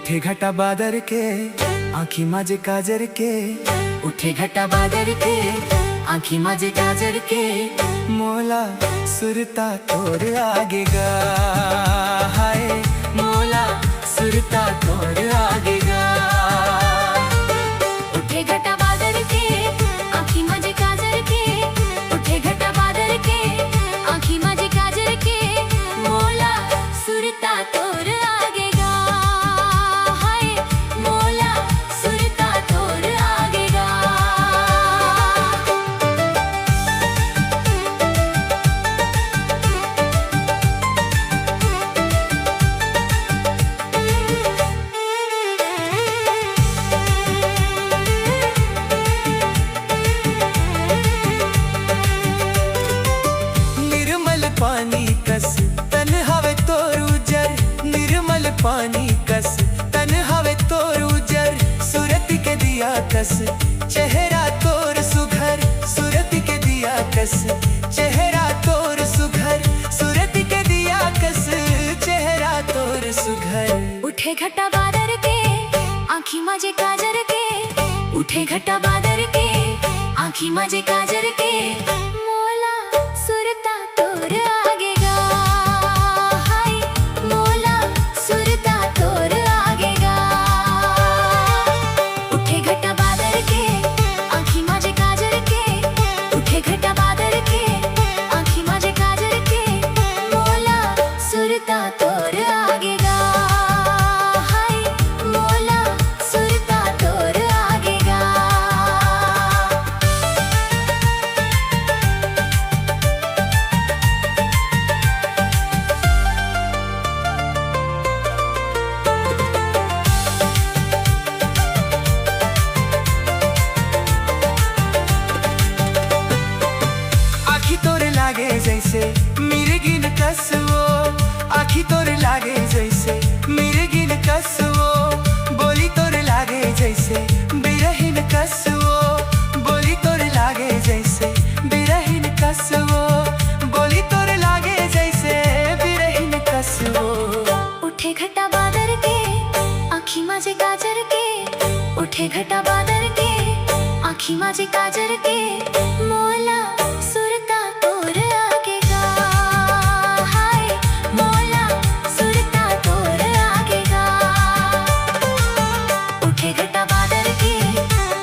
उठे घटा बादर के आँखी माझे काजर के, उठे घटा बादर के आँखी माझे काजर के, मोला सुरता तोर आगे गा, हाय मोला सुरता तोर आगे गा। उठे घटा बादर के आँखी माझे काजर के, उठे घटा बादर के आँखी माझे काजर के, मोला सुरता तोर आगे गा, हाय मोला सुरता तोर आगे गा। निर्मल पानी कस तन हवे तोर उजर, निर्मल पानी कस तन हवे तोर उजर, सूरत के दिया कस चेहरा तोर सुघर, सूरत के दिया कस चेहरा तोर सुघर, सूरत के दिया कस चेहरा तोर सुघर। उठे घटा बादर के आँखी माझे काजर के, उठे घटा बादर के आँखी माझे काजर के, मोला सुरता तोर आगे गा, हाय मोला सुरता तोर आगे गा। उठे घटा बादर के आँखी माझे काजर के, उठे घटा बादर के आँखी माझे काजर के, मोला सुरता तोर आगे गा, हाय मोला सुरता तोर आगे गा। आखी तोरे लागे जैसे मिर्गिन कसवो, आखी तोरे लागे जैसे मिर्गिन कसवो, बोली तोरे लागे जैसे बिरहिन कसवो, बोली तोरे लागे जैसे बिरहिन कसवो, बोली तोरे लागे जैसे बिरहिन कसवो। उठे घटा बादर के आँखी माझे काजर के, उठे घटा बादर के आँखी माझे काजर के, मोला सुरता तोर आगे गा, हाय मोला सुरता तोर आगे गा। उठे घटा बादर के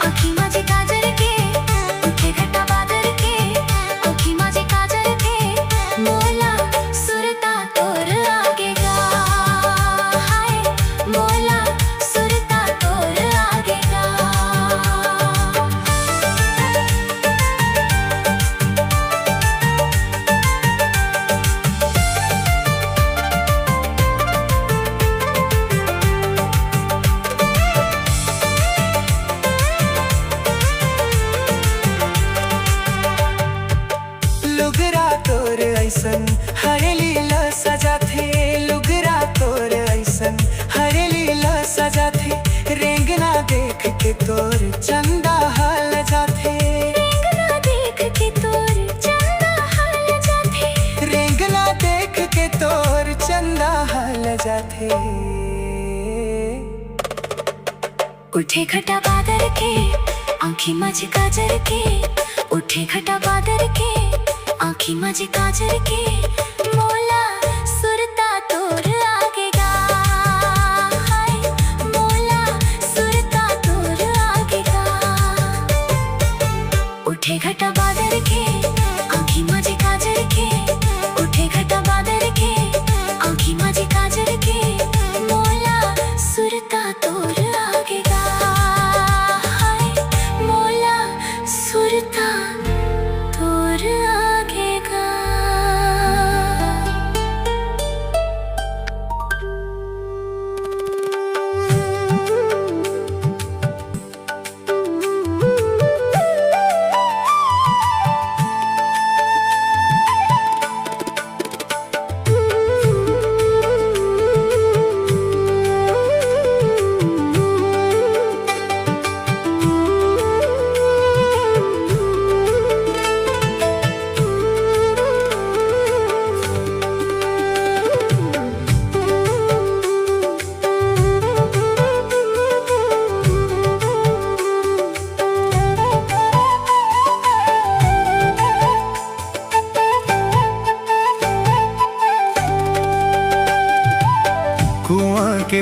आँखी माझे काजर के, उठे घटा बादर के आँखी माझे काजर के, मोला सुरता तोर आगे गा, हाय मोला सुरता तोर आगे गा। लुगरा तोर ऐसन हरे लीला सजा थे, लुगरा तोर ऐसन हरे लीला सजा थे, रेंगना देख के तोर चंदा हाल जाथे, रेंगना देख के तोर चंदा हाल जाथे, रेंगना देख के तोर चंदा हाल जाथे। उठे घटा बादर के आँखी माझे काजर के, उठे घटा बादर के आँखी माझे काजर के, मोला सुरता तोर आगे गा, हाय मोला सुरता तोर आगे गा। उठे घटा बादर के आँखी माझे काजर के, उठे घटा बादर के आँखी माझे काजर के, मोला सुरता तोर आगे गा, हाय मोला सुरता तोर आगे गा।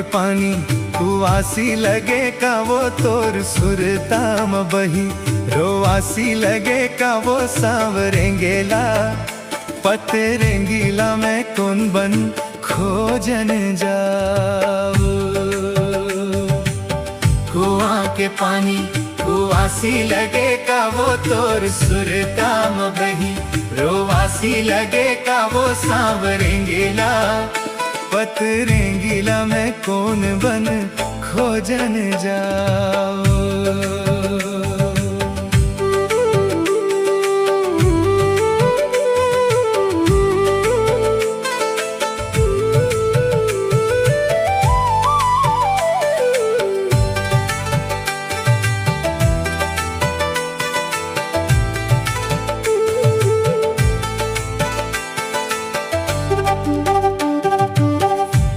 के पानी कुआसी लगे का वो तोर सुरताम बही, रोवासी लगे का वो सांवरेंगेला, पतरेंगीला में कौन बन खोजन जाओ। कुआं के पानी कुआसी लगे का वो तोर सुरताम बही, रोवासी लगे का वो सांवरेंगीला, पतरेंगीला में कौन बन खोजन जाओ।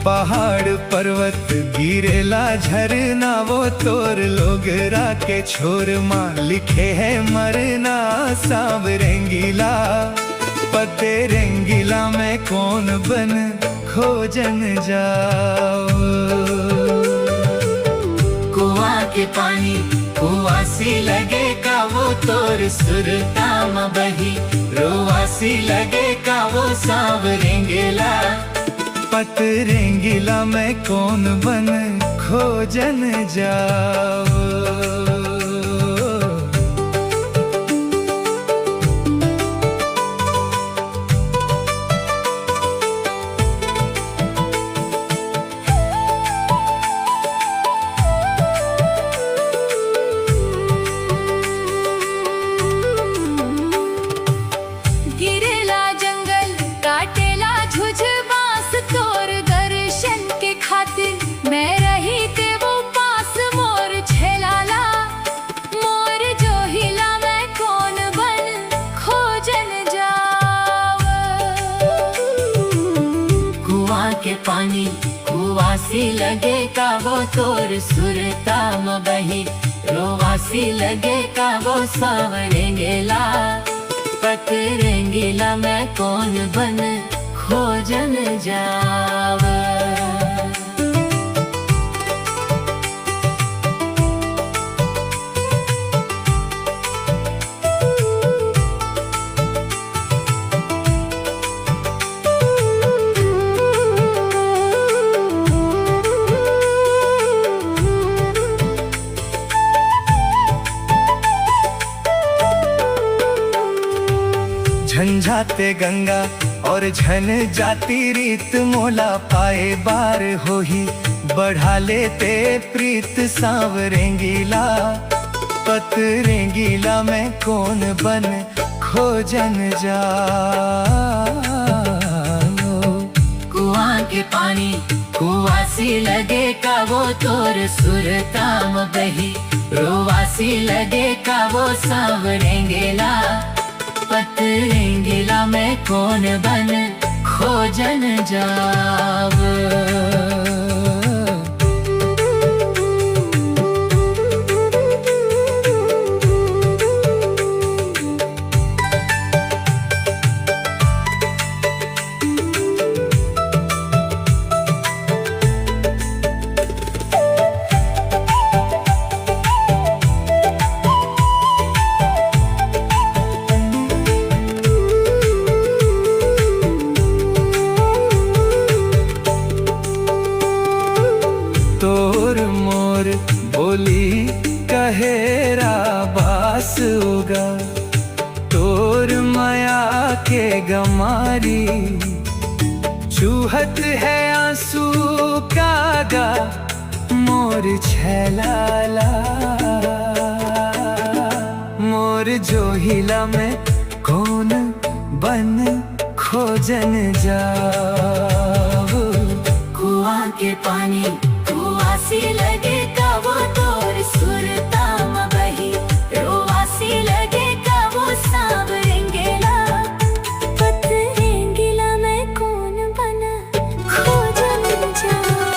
पहाड़ पर्वत गिरेला झरना वो तोर लोगरा के छोर माँ लिखे है मरना, सांवरेंगीला पतरेंगीला में कौन बन खोजन जाओ। कुआं के पानी कुआसी लगे का वो तोर सुरताम बही, रोवासी लगे का वो सांवरेंगीला, पतरेंगीला में कौन बन खोजन जाओ। मैं रही ते वो पास मोर छेलाला, मोर जो हिला मैं कौन बन खोजन जाओ। कुआं के पानी कुआसी लगे का वो तोर सुरताम बही, रोवासी लगे का वो सांवरेंगीला, पतरेंगीला मैं कौन बन खोजन जाओ। झंझाते गंगा और झन जाती रीत, मोला पाए बार होही बढ़ा लेते प्रीत, सांवरेंगीला पतरेंगीला में कौन बन खोजन जाओ। कुआं के पानी कुआसी लगे का वो तोर सुरताम बही, रोवासी लगे का वो सांवरेंगीला, पतरेंगीला में कौन बन खोजन जाओ। बोली कहेरा बास उगा, तोर माया के गमारी, चूहत है आंसू कागा मोर छलाला, मोर जो हिला में कौन बन खोजन जाओ। कुआं के पानी कुआसी लगे का वो तोर सुरताम बही, रोवासी लगे का वो सांवरेंगीला, पतरेंगीला में कौन बन खोजन जाओ।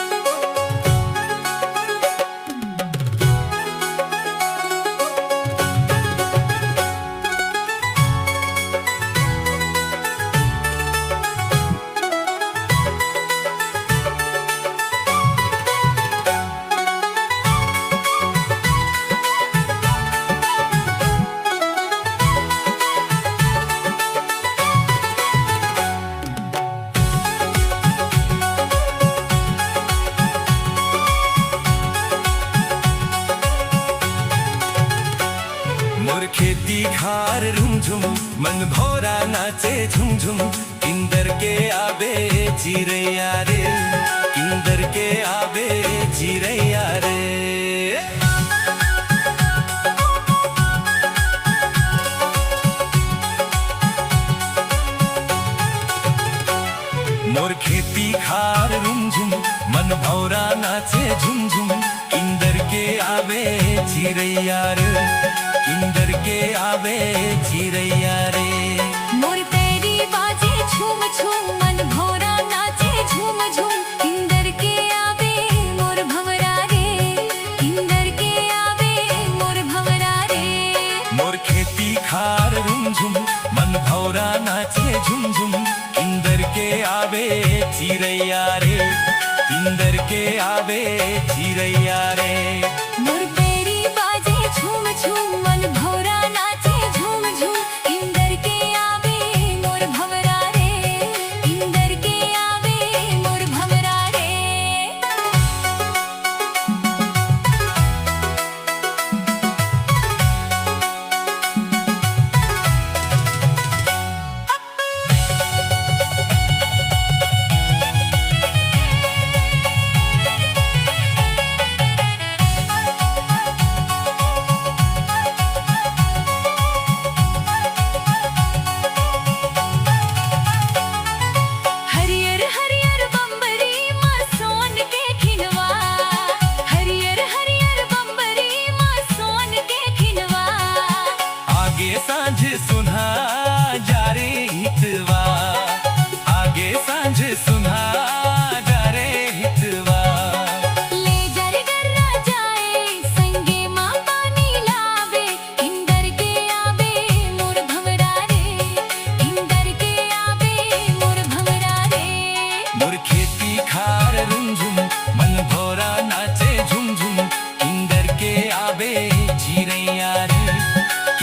नाचे झुम झुम इंदर के आवे चिरैया रे, इंदर के आवे चिरैया रे। मोर खेती खार रुमझुम मन भौरा नाचे झुमझुम इंदर के आवे चिरैया रे, इंदर के आवे चिरैया रे। मोर पैरी बाजे झूम झूम मन भौरा नाचे झूम झूम इंदर के आवे मोर भंवरा रे, इंदर के आवे मोर भंवरा रे। मोर खेती खार रुमझुम मन भौरा नाचे झुमझुम इंदर के आवे चिरैया रे, इंदर के आवे चिरैया रे। मोर पैरी बाजे झूम झूम मन भौरा नाचे झूम झूम इंदर के आवे मोर भंवरा रे, इंदर के आवे मोर भंवरा रे। हरियर हरियर बम्बरी माँ सोन के खिनवा, हरियर हरियर बम्बरी माँ सोन के खिनवा। आगे सांझ सुना जा रे हितवा, आगे सांझ सुना जा रे हितवा। ले जर गर्रा जाए संगे माँ पानी लावे, इंदर के आवे मोर भंवरा रे, इंदर के आवे मोर भंवरा रे। मोर खेती खार रुमझुम मन भौरा नाचे झुमझुम इंदर के आवे चिरैया रे,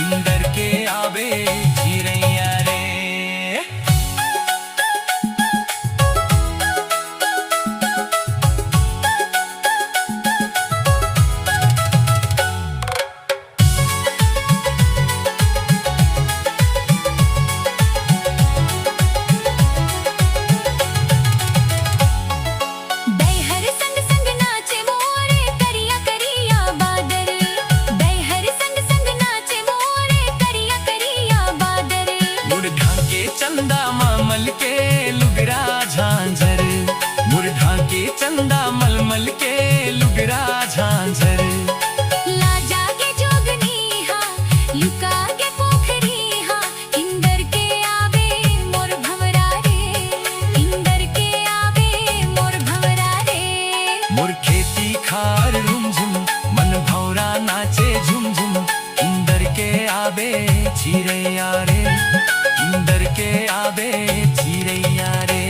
इंदर के आवे चिरैया रे। बैहर संग संग नाचे मोरे करिया करिया बादर, बैहर संग संग नाचे मोरे करिया करिया बादर। मुर ढाके चंदा मामल के लुगरा झांझर, मुर ढाके चंदा मलमल के लुगरा झांझर। लाजा के जोगनी हा लुका के पोखरी हा, इंदर के आवे मोर भंवरा रे, इंदर के आवे मोर भंवरा रे। मोर खेती खार रुमझुम मन भौरा नाचे झुमझुम इंदर के आवे चिरैया रे, इंदर के आवे चिरैया रे।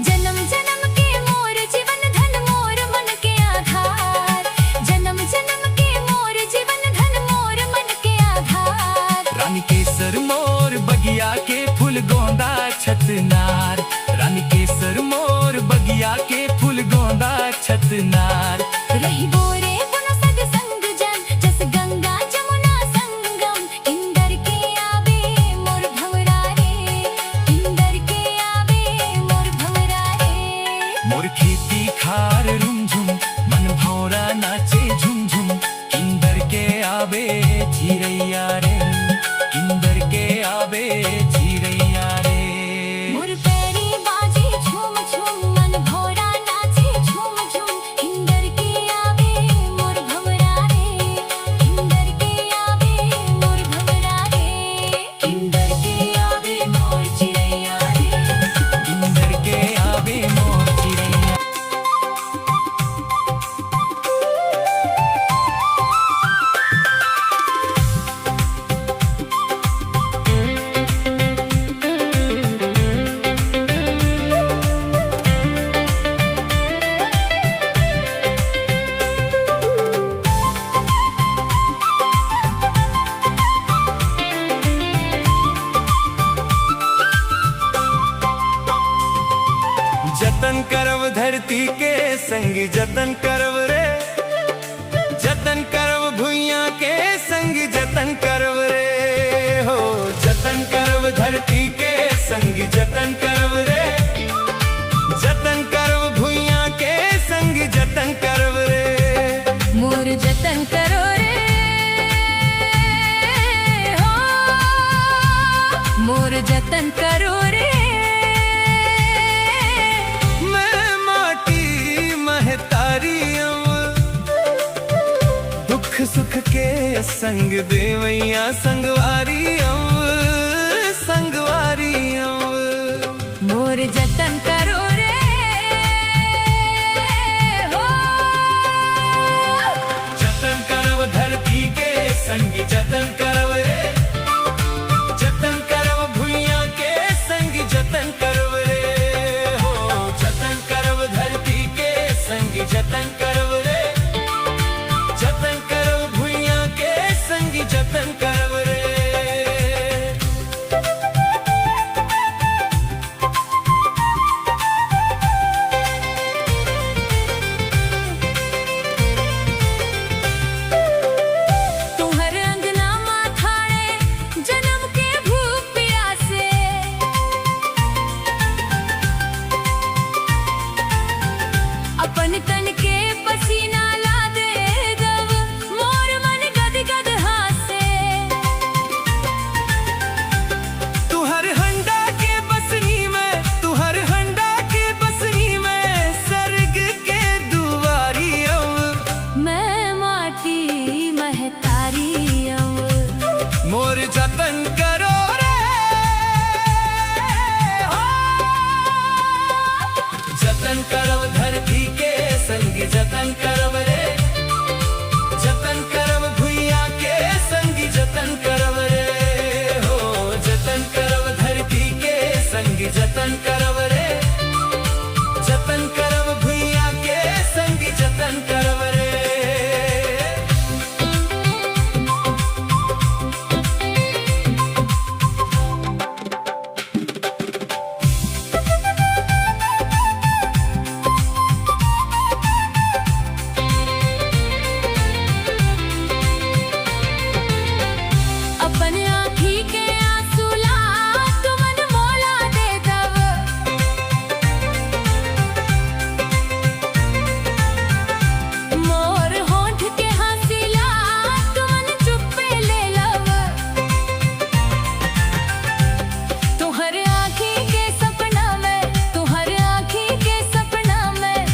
जन्म जन्म के मोर जीवन धन मोर मन के आधार, जन्म जन्म के मोर जीवन धन मोर मन के आधार। रानी केसर मोर बगिया के फूल गोंदा छतनार, रानी केसर मोर बगिया के फूल गोंदा छतनार। रही बोरे गुण सग संग जन जस गंगा जमुना संगम, इंदर के आवे मोर भंवरा रे, इंदर के आवे मोर भंवरा रे। मोर खेती खार रुमझुम मन भौरा नाचे झुमझुम इंदर के आवे चिरैया रे, इंदर के आवे चिरैया रे। मोर पैरी बाजे झूम झूम मन भौरा नाचे झूम झूम इंदर के आवे मोर भंवरा रे, इंदर के आवे मोर भंवरा रे, इंदर के आवे मोर चिरैया रे, इंदर के आवे मोर चिरैया। धरती के संग जतन करव रे, जतन करव भुइया के संग जतन करव रे हो। जतन करव धरती के संग जतन करव रे, जतन करव भुइया के संग जतन करव रे। मोर जतन करो रे हो, मोर जतन करो रे। मैं माटी महतारी दुख सुख के संग देवैया संगवारी संगवारी। मोर जतन करो रे हो, जतन करव धरती के संग जतन करव रे, जतन करव भुइया के संग जतन करव रे हो। जतन करव धरती के संग जतन करव रे, जतन करव भुइया के संग जतन करव रे। तुहर अंगना माथाड़े जन्म के भूख प्यासे, अपन तन के पसीना ला दे दब, मोर मन गद गद हासे। तुहर हंडा के बसनी में, तुहर हंडा के बसनी में सर्ग के दुआरी मैं माटी महतारी मोर जतन करो रे हो। जतन करव धरती के संग जतन करव रे, जतन करव भुइया के संग जतन करव रे हो। जतन करव धरती के संग जतन करव रे, जतन करव भुइया के संग जतन करव रे। अपन आँखी के आंसू ला तुमन मोला दे दब, मोर होंठ के हंसी ला तुमन चुप्पे ले लव। तुहर आँखी के सपना में, तुहर आँखी के सपना में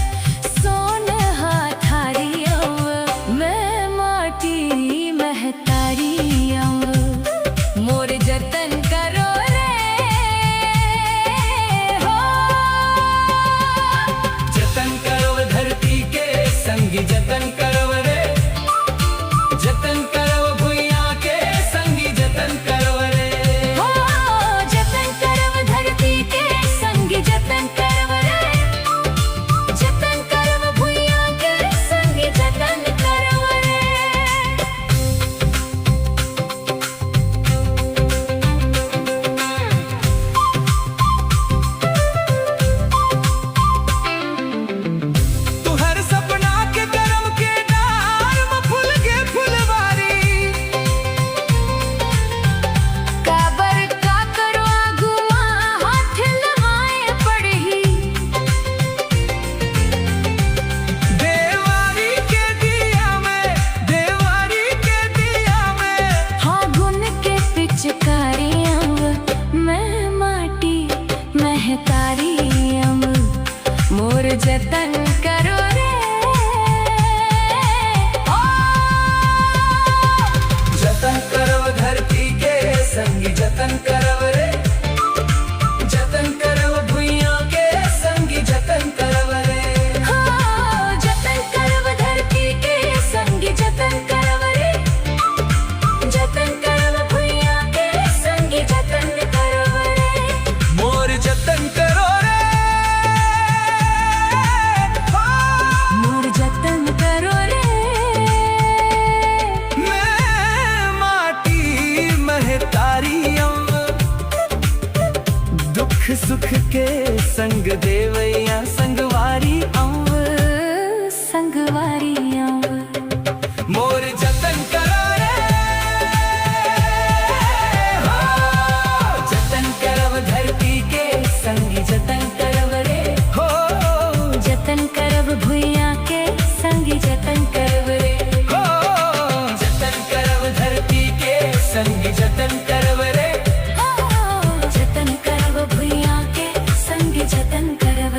सोन हाथारी मैं माटी महतारी मोर जतन करो रे हो। जतन करव धरती के संग जतन करव रे, जतन करव भुइया के संग जतन करव रे हो जतन करव धरती के संग जतन करव रे, जतन करव भुइया के संग जतन करव रे। तुहर सपना के करम के डार में फूल के फुलवारी। काबर का करो आगुआ हाथ लवाए पड़ही, देवारी के दिया में, देवारी के दिया में हाँ गुन के पिचकारियाँ मैं माटी महतारी मोर जतन करो रे ओ। जतन करव धरती के संग जतन करव रे, जतन करव भुइया के संग जतन करव रे हो जतन करव धरती के संग जतन करव रे, जतन करव भुइया के संग जतन करव रे। मोर जतन करो रे हो। मोर जतन करो रे मैं माटी महतारी दुख सुख के संग देवैया संगवारी संग जतन करव रे, जतन करव भुइया के संग जतन करव।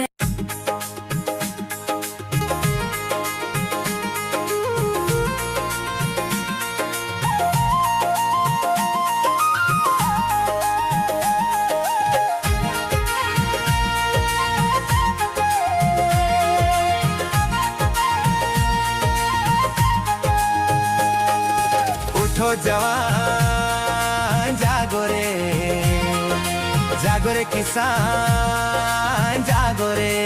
उठो जवान जागो रे, जागो रे किसान जागो रे।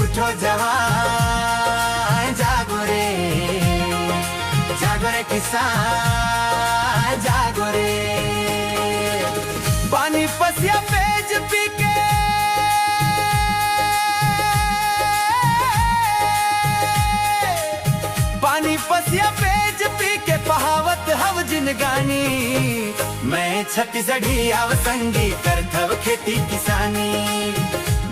उठो जवान जागो रे, जागो रे किसान जागो रे। पानी पसिया पेज पी के पानी पसिया पेज पी के पहावत हव जिनगानी। मैं छत्तीसगढ़ी हव संगी करथव खेती किसानी,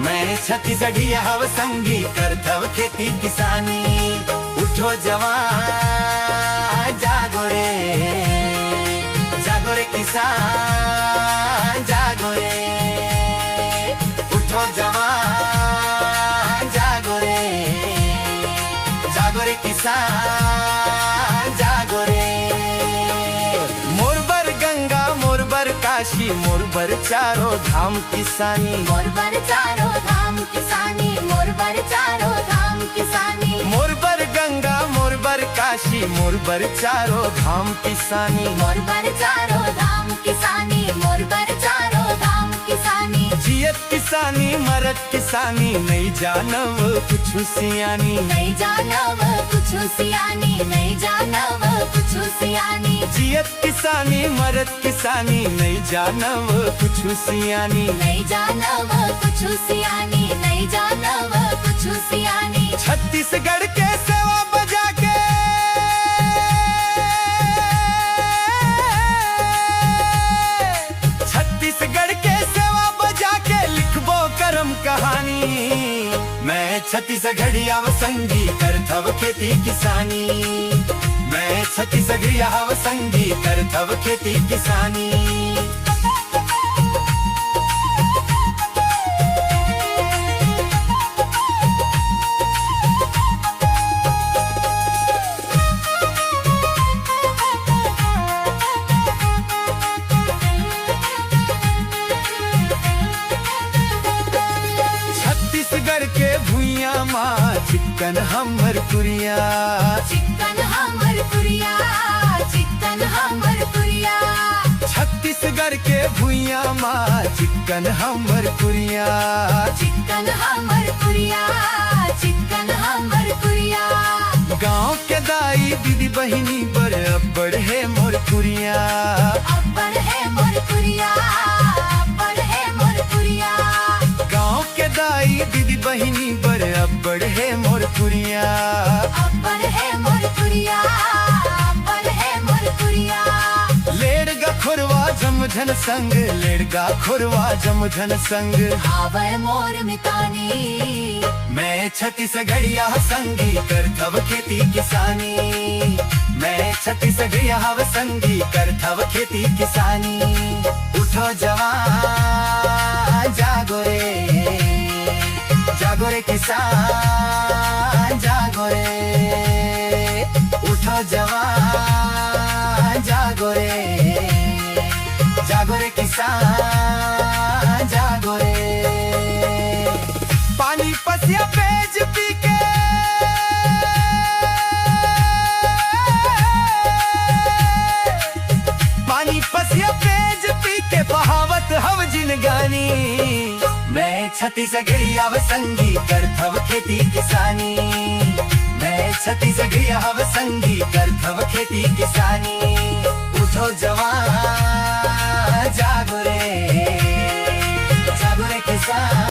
मैं छत्तीसगढ़ी हव संगी करथव खेती किसानी। उठो जवान जागो रे, जागो रे किसान जागो रे। उठो जवान जागो रे, जागो रे किसान जागो रे। मोरबर गंगा मोरबर काशी मोरबर चारों धाम किसानी, मोरबर चारों धाम किसानी, मोरबर चारों धाम किसानी। मोरबर गंगा मोरबर काशी मोरबर चारों धाम किसानी। मोरबर चारों धाम किसानी, मोरबर चारों धाम किसानी। जियत किसानी मरत किसानी नहीं जानव कुछ सियानी, नहीं जानव कुछ सियानी, नहीं जानव कुछ सियानी। जियत किसानी मरत किसानी नहीं जानव कुछ सियानी, नहीं जानव कुछ सियानी, नहीं जानव कुछ सियानी। छत्तीसगढ़ के सेवा बजा के छत्तीसगढ़ के सेवा बजा के लिखबो करम कहानी। मैं छत्तीसगढ़ी आव संगी करथव खेती किसानी, मैं छत्तीसगढ़ी आव संगी करथव खेती किसानी। छत्तीसगढ़ के भुइया माँ चिक्कन हमर पुरिया, चिक्कन हमर पुरिया, चिक्कन हमर पुरिया। छत्तीसगढ़ के भुइया माँ चिक्कन हमर पुरिया, चिक्कन हमर पुरिया, चिक्कन हमर पुरिया। गाँव के दाई दीदी बहिनी बड़ अब्बड़ है मोर पुरिया, अब्बड़ है मोर पुरिया, अब्बड़ है मोर पुरिया। गाँव के दाई दीदी बहिनी बड़ अब्बड़ है मोर पुरिया। अब्बड़ है मोर पुरिया, अब्बड़ है मोर पुरिया। लेड़गा खुरवा जमझन संग, लेड़गा खुरवा जमझन संग। आवै मोर मितानी, मैं छत्तीसगढ़िया संगी करथव खेती किसानी, मैं छत्तीसगढ़िया संगी करथव खेती किसानी। उठो जवान जागो रे, जागो रे किसान जागो रे। उठो जवान जागो रे, जागो रे किसान जागो रे। पानी पसिया पेज पी के पानी पसिया पेज पी के बहावत हव जिनगानी। मैं छत्तीसगढ़ी आव संगी करथव खेती किसानी, मैं छत्तीसगढ़ी आव संगी करथव खेती किसानी। उठो जवान जागो रे, जागो रे किसान।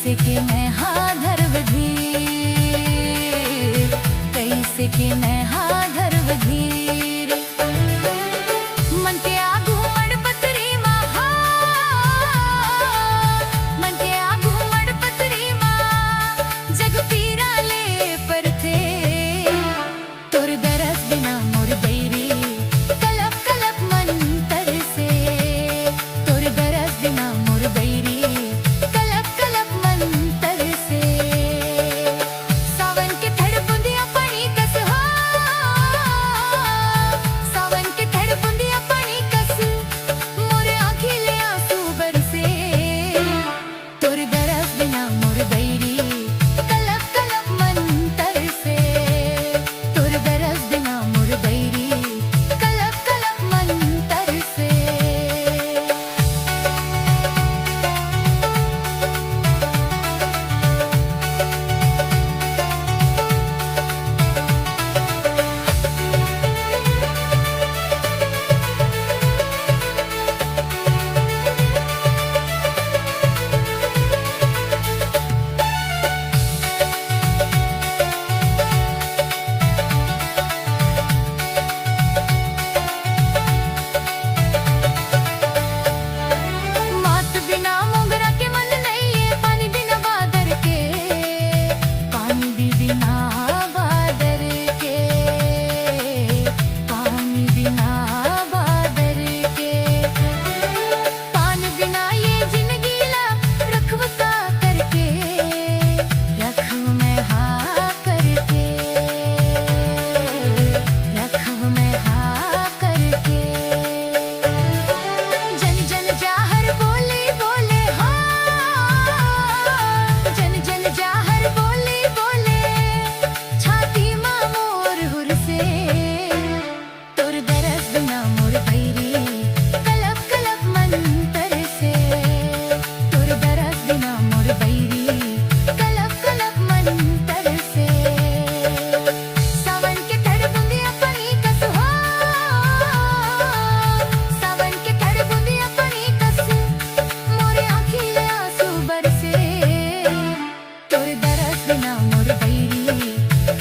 कैसे के मैं हाधर वधीर, कैसे के मैं हाधर वधीर। मन के आगू मणपतरी महा, मन के आगू मणपतरी मां, जग पीरा ले परथे। तोर दरस बिना मोर बैरी, कलप कलप मन तरसे। तोर दरस बिना मोर बैरी, कलप कलप मन तरसे। सावन के थड़ बुंदिया पानी कस हो, सावन के थड़ बुंदिया पानी कस, मोरे आँखी ले आंसू बरसे। तोर दरस बिना मोर बैरी, कलप कलप मन तरसे। तोर दरस बिना मोर बैरी, कलप कलप मन तरसे। मात बिना मोगरा के मन नहीं है, पानी बिना बादर के, पानी भी बिना बादर के, पानी बिना बादर के। पान बिना ये जिंदगी ला रखवता करके, रखव मैं हा करके, रखव मैं हा करके। जन जन जाहर बोले बोले हाँ, जन जन जाहर बोले बोले, छाती मां मोर हुरसे। तोर दरस बिना मोर बैरी, कलप कलप मन तरसे। तोर दरस बिना मोर बैरी, कलप कलप मन तरसे। सावन के थड़ बुंदिया पानी कस हो, सावन के थड़ बुंदिया पानी कस, मोरे आँखी ले आंसू बरसे। तोर दरस बिना मोर बैरी,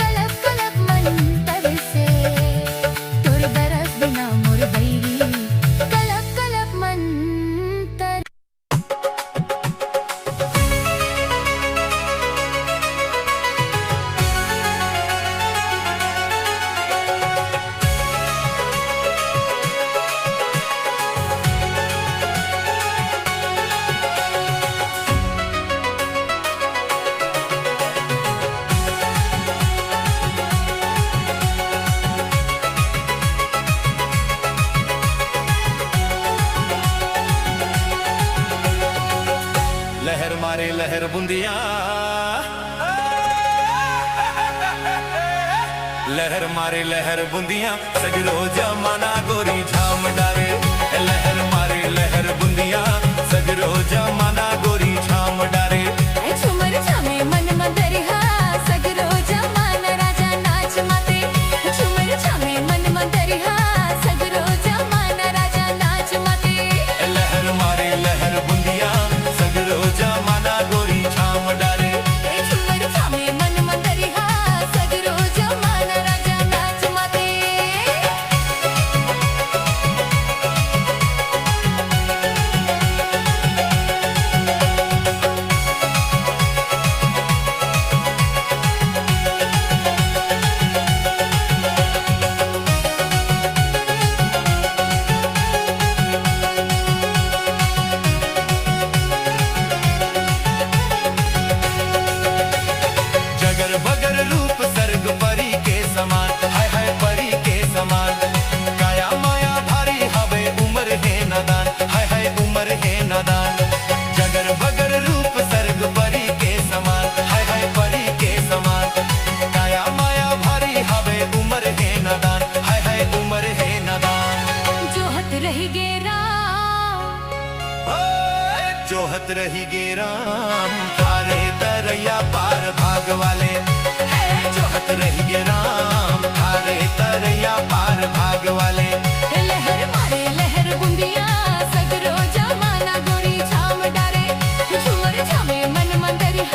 कलप कलप मन तरसे। तोर दरस बिना मोर बैरी, कलप कलप मन तर। लहर मारे लहर बुंदिया, लहर मारे लहर बुंदिया, सगरो जमाना गोरी झाम डारे। लहर मारे लहर बुंदिया, सगरो जमाना गोरी झाम डारे। झुमर झमे मन मदरिहा, सगरो जमाना राजा नाच माते। झुमर झमे मन मदरिहा, सगरो जमाना राजा नाच माते। लहर मारे लहर बुंदिया, सगरो जमाना गोरी झाम डारे। झुमर झमे मन मदरिहा, सगरो जमाना राजा नाच माते। जगर बगर रूप सर्ग परी के समान, हाय हाय परी के समान। काया माया भारी हवे उमर है नादान, हाय हाय उमर है नादान। जगर बगर रूप सर्ग परी के समान, हाय हाय परी के समान। काया माया भारी हवे उमर है नादान, हाय हाय उमर है नादान। जोहत रही गे राम, जोहत रही गे राम, थारे तरैया पार भाग वाले। जोहत रही गे राम, थारे तरैया पार भाग वाले। लहर मारे लहर बुंदिया, सगरो जमाना गोरी झाम डारे। झुमर झमे मन मंदरी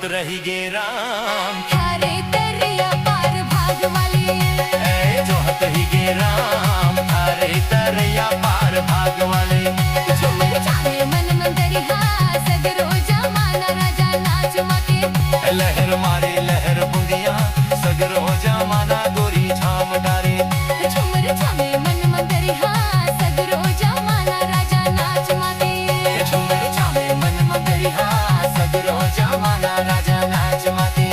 जोहत रही गे राम थारे दरिया पार भाग वाले जोहत ही गे राम थारे दरिया पार भाग वाले झूमर चाले मन मंदरिया सगरो जमाना राजा नाच मके लहर मारे लहर बुंदिया सगरो जमाना गोरी छाम डारे झूमर चाले मन मंदरिया सगरो जमाना राजा नाच मके झूमर चाले मन मंदरिया सगरो जमाना राजा नाच माते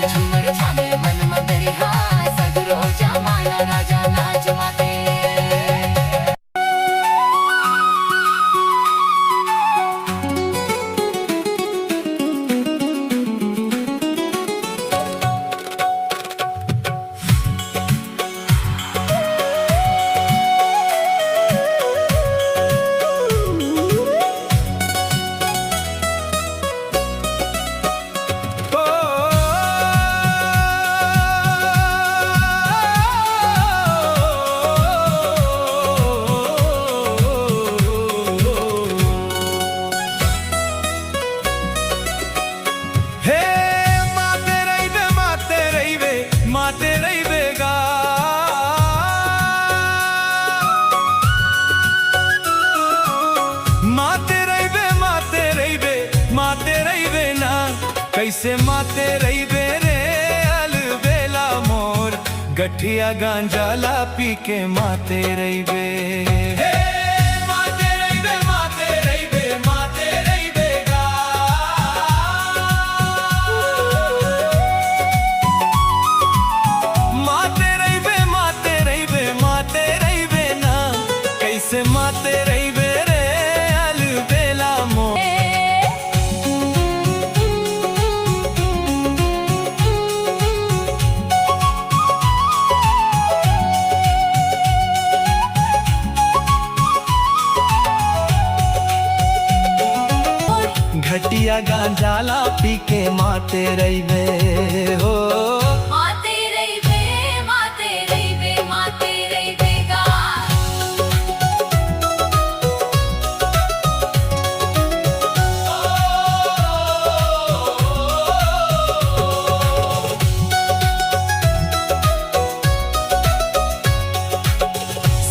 झूमर चाले मन मंदरिया सगरो जमाना राजा नाच माते कैसे माते रही बेरे अलबेला मोर गठिया गांजा ला पी के माते रही बे माते रही बे माते रही बे माते रही बेगा माते रही बे माते रही बे माते रही बे ना कैसे माते रही बेरे अलबेला मोर घटिया गांजा ला पी के माते रही बे हो माते रही बे माते रही बे माते रही बेगा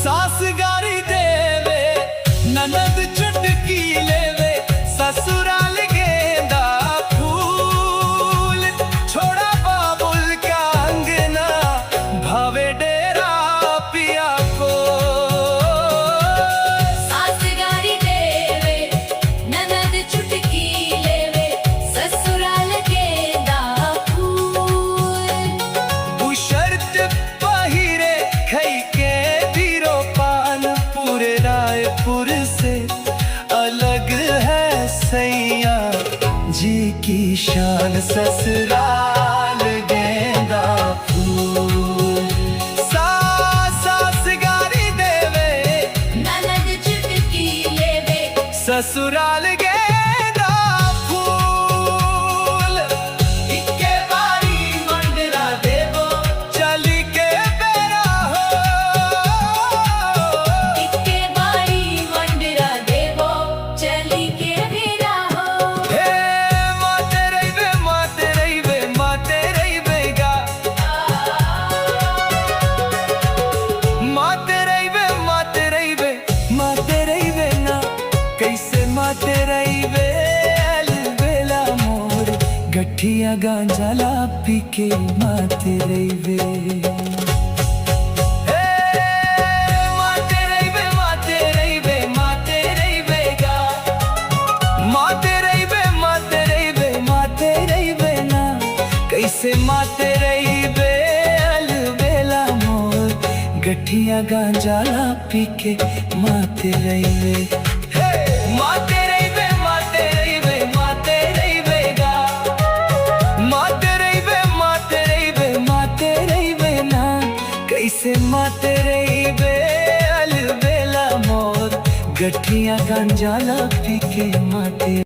सास गारी देवे ननद चुटकी लेवे ससुराल गेंदा फूल छोड़ा बाबुल का अंगना भावे डेरा पिया को सास गारी देवे ननद चुटकी लेवे ससुराल गेंदा फूल शर्त पहिरे खई के बीरो पान पूरे रायपुर से अलग है सैया जी की शान ससुराल गेंदा फूल सास गारी देवे ननद चुटकी लेवे ससुराल गेंदा फूल इक्के बारी मंडरा देवो चली के बेरा हो इक्के बारी मंडरा देवो चली के बेरा हो हे माते रही बे माते रही बे माते रही बेगा माते रही बे माते रही बे माते रही बे ना कैसे माते रही बे अलबेला मोर गठिया गांजा ला पी के माते रही बे माते रही बे माते रही बे माते रही बेगा माते रही बे माते रही बे माते रही बे ना कैसे माते रही बे अलबेला मोर गठिया गांजा ला पी के माते रही बे माते रही बे माते रही बे माते रही बेगा माते रही बे माते रही बे माते रही बे ना कैसे माते रही बे अलबेला मोर गठिया गांजा ला पी के माते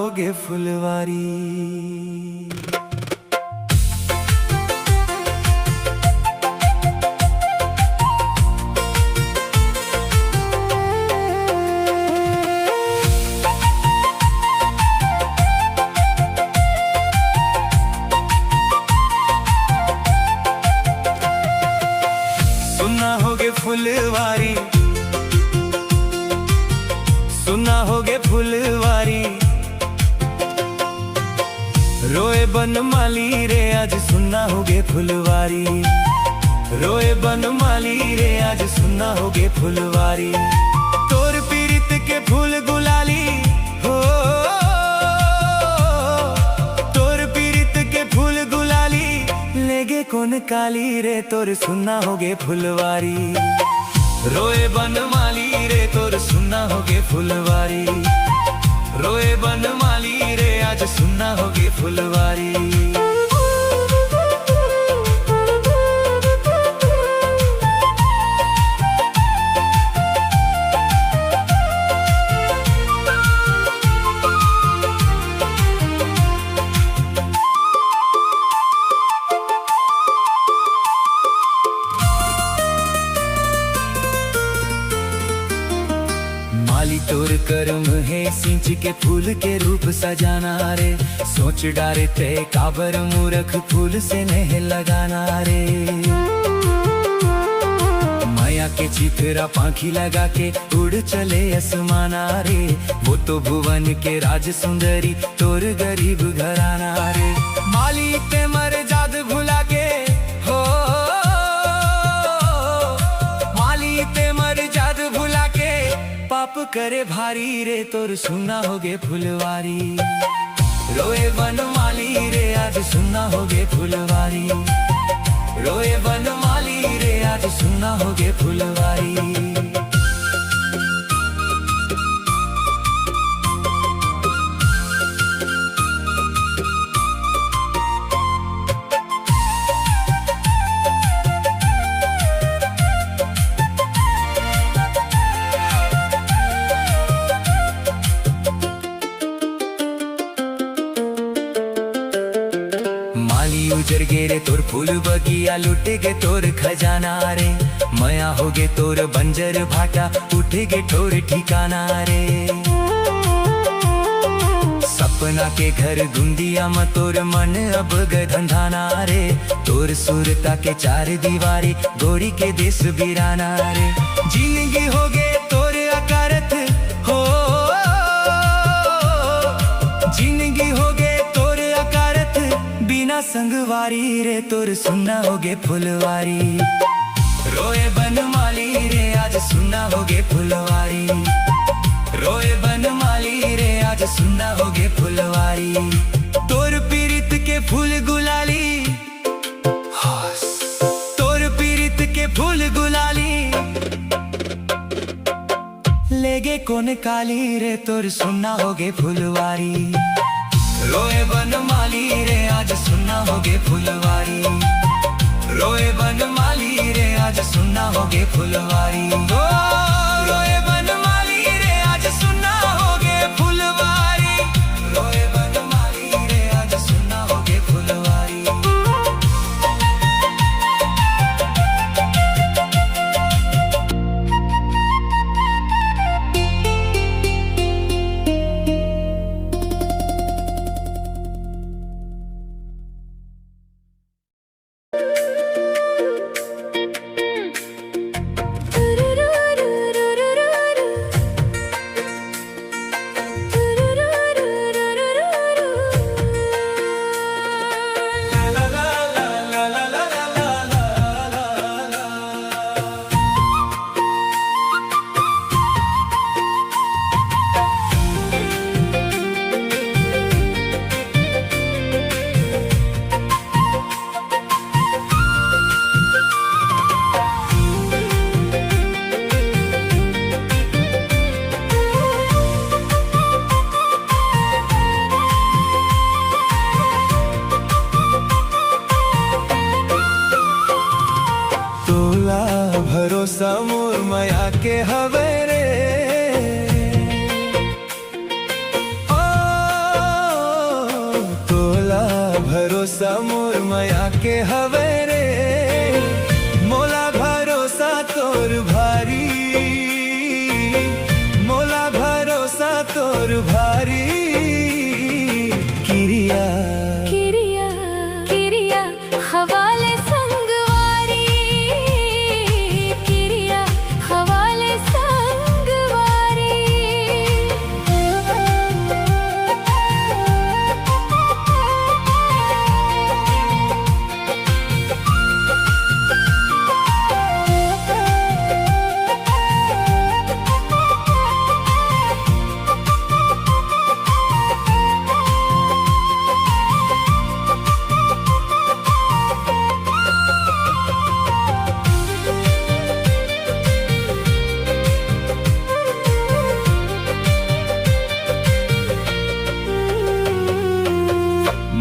होगे फुलवारी। सुना होगे फुलवारी, सुना होगे फुलवारी, रोए बनमाली रे आज सुना होगे फुलवारी, रोए बनमाली रे आज सुना होगे फुलवारी। तोर पीरित के फूल गुलाली हो, तोर पीरित के फूल गुलाली, लेगे कौन काली रे तोर सुना होगे फुलवारी। रोए बनमाली रे तोर सुना होगे फुलवारी, रोए बनमाली रे आज सुना होगे फुलवारी। माली तोर कर्म है सिंच के फूल के रूप सजाना रे, सोच डारे ते काबर मूर्ख फूल से नहीं लगाना रे। माया के चित्रा पाखी लगा के उड़ चले आसमाना रे, वो तो भुवन के राज सुंदरी तोर गरीब घराना रे। माली ते मर जाद भुला के हो, माली ते मर जाद भुला के, पाप करे भारी रे तोर सुना होगे फुलवारी। रोए बनमाली रे आज सुना होगे फुलवारी, रोए बनमाली रे आज सुना होगे फुलवारी। माली उजर गे रे तोर फूल बगिया, लुटे गे तोर खजाना रे। मया होगे तोर बंजर भाटा, उठे गे तोर ठिकाना रे। सपना के घर गुंदिया म तोर मन अब गधंधाना रे, तोर सुरता के चार दीवारी गोरी के देश बिराना रे। जिंदगी होगे तोर अकारत हो, जिंदगी होगे बिना संगवारी रे तोर सुना होगे फुलवारी। रोए बनमाली रे आज सुना होगे फुलवारी, रोए बनमाली रे आज सुना होगे फुलवारी। तोर पीरित के फूल गुलाली, तोर पीरित के फूल गुलाली, लेगे कौन काली रे तोर सुना होगे फुलवारी। रोए बनमाली रे आज सुना होगे फुलवारी, रोए बनमाली रे आज सुना होगे फुलवारी। ओ रोए बनमाली रे आज सुना होगे फुलवारी, रोए बनमाली रे आज सुना होगे फुलवारी। भरोसा मोर माया के हवे रे, ओ भरोसा मोर मया के हवे रे, मोला भरोसा तोर भारी, मोला भरोसा तोर भारी। किरिया किरिया किरिया हवाले संगवारी, किरिया हवाले संगवारी।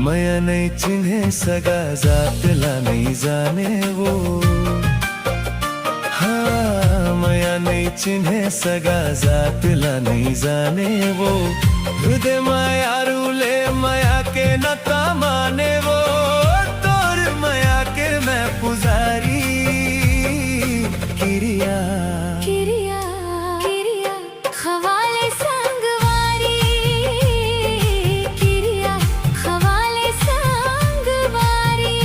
मया नहीं चिन्हे सगा जात ला नहीं जाने वो, हाँ मया नहीं चिन्हे सगा जात ला नहीं जाने वो। हृदय माया रूले मया के नता माने वो, तोर मया के मैं पुजारी। किरिया किरिया किरिया हवाले संगवारी, किरिया हवाले संगवारी।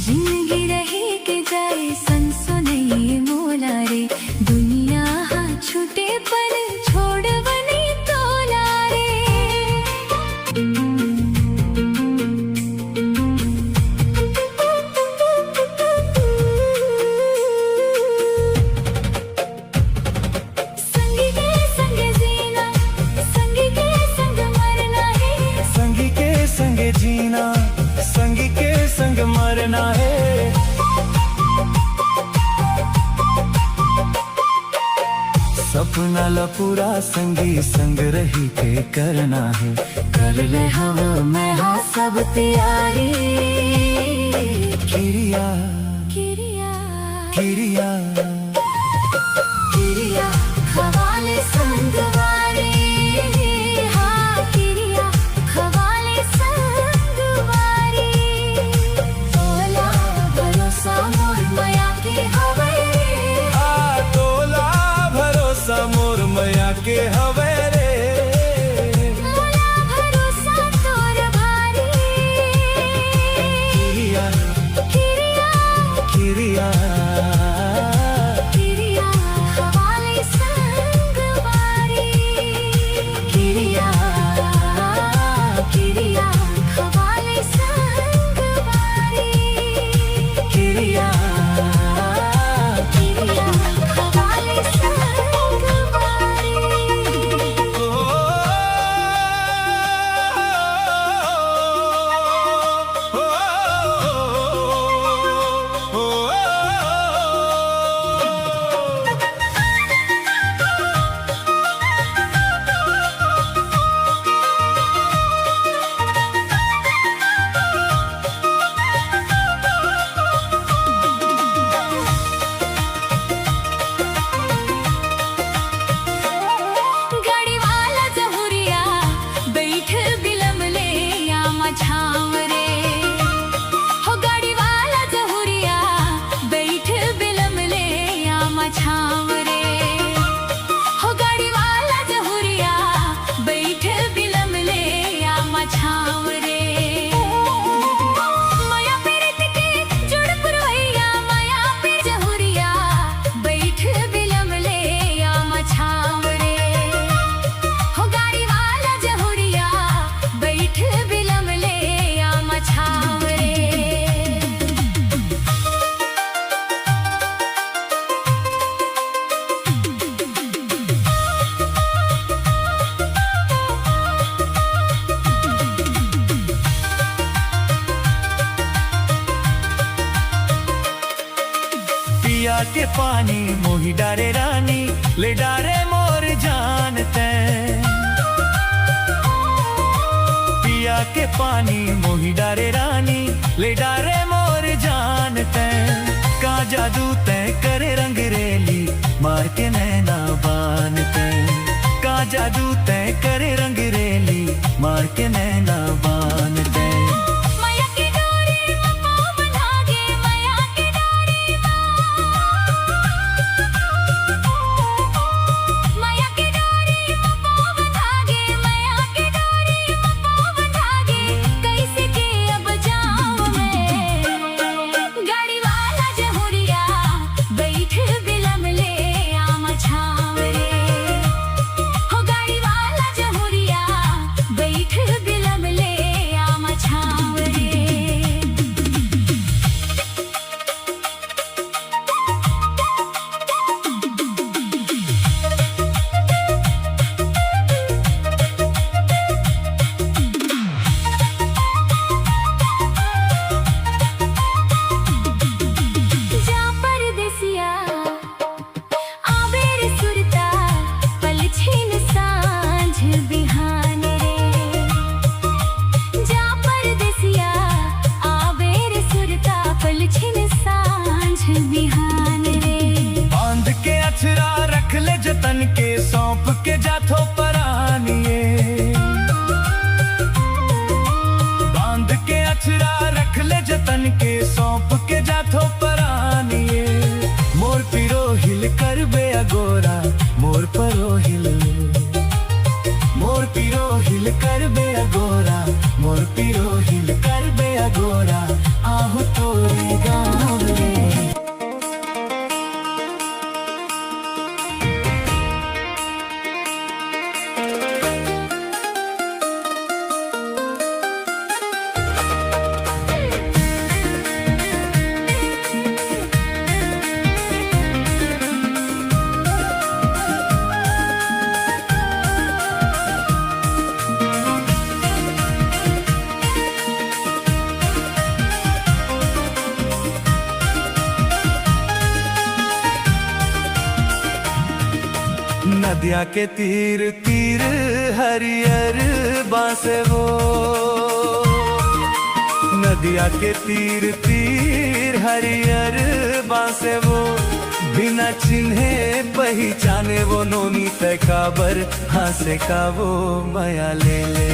जिंदगी रही के जाए सनसुनैये मोला रे, दुनिया हाँ छूटे पर छोड़ बनी तोला रे। संगी के संग जीना, संगी के संग मरना है, संगी के संग जीना, संगी के संग मरना है। सपना ला पूरा संगी संग रही के करना है, कर ले हम मैं हाँ सब तैयारी। किरिया किरिया किरिया किरिया हवाले संगवारी, हाँ किरिया हवाले संगवारी। तोला भरोसा मोर मया के हवे रे, आ तोला भरोसा मोर मया के हवे रे, मोला भरोसा तोर भारी। किरिया किरिया किरिया किरिया हवाले संगवारी, किरिया किरिया हवाले संगवारी। किरिया किरिया हवाले संगवारी। ओ, ओ, ओ, ओ, के पानी मोही डारे रानी ले डारे मोर जानते पिया के पानी मोही डारे रानी ले डारे मोर जानते का जादू तय करे रंग रेली मार के नैना बानते का जादू तय करे रंग रेली मार के नैना बानते रख ले जतन के सौंप के जाथो परानिए बांध के अछरा रख ले जतन के सौंप के जाथो परानिए मोर पिरो हिल कर बे अगोरा मोर परो हिल मोर पिरो हिल कर बे अगोरा मोर पिरो हिल कर बे अगोरा आहू तोरी गाँव रे नदिया के तीर तीर हरियर बांसे वो नदिया के तीर तीर हरियर बांसे वो बिना चिन्हे पहचाने वो नोनी तय काबर हासे का वो माया ले ले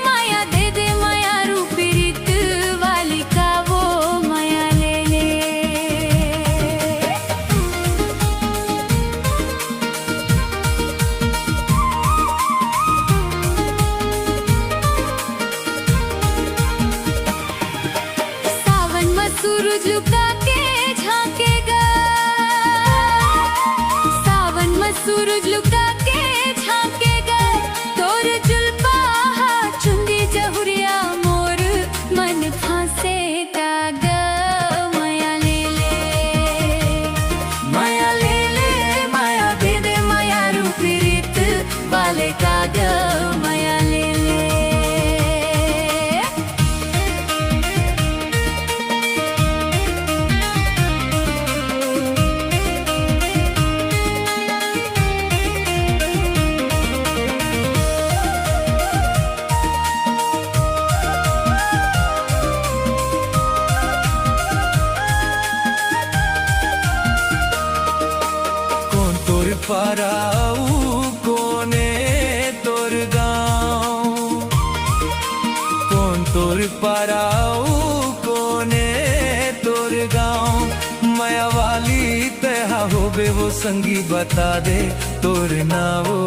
माया दे दे माया रूपी रीत वाली का वो माया ले ले सूरज लुका के झांकेगा सावन में सूरज लुका के झांकेगा तोर जुल्फा चुंदी जहुरिया मोर मन फांसेगा ग माया ले ले माया दे दे माया रूपी रीत वाले का ग माया ले ले पराऊ कोने तोर गाँव कौन तोर पराऊ कोने तोर गाँव माया वाली तहा होबे वो संगी बता दे तोर नावो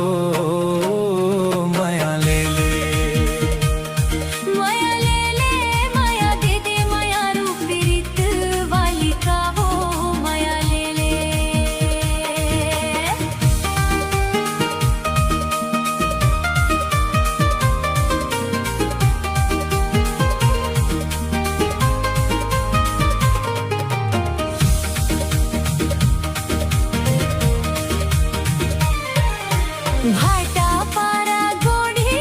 माया ले ले माया दे दे माया रूपी रीत वाली का वो माया ले ले भाटा पारा गोढ़ी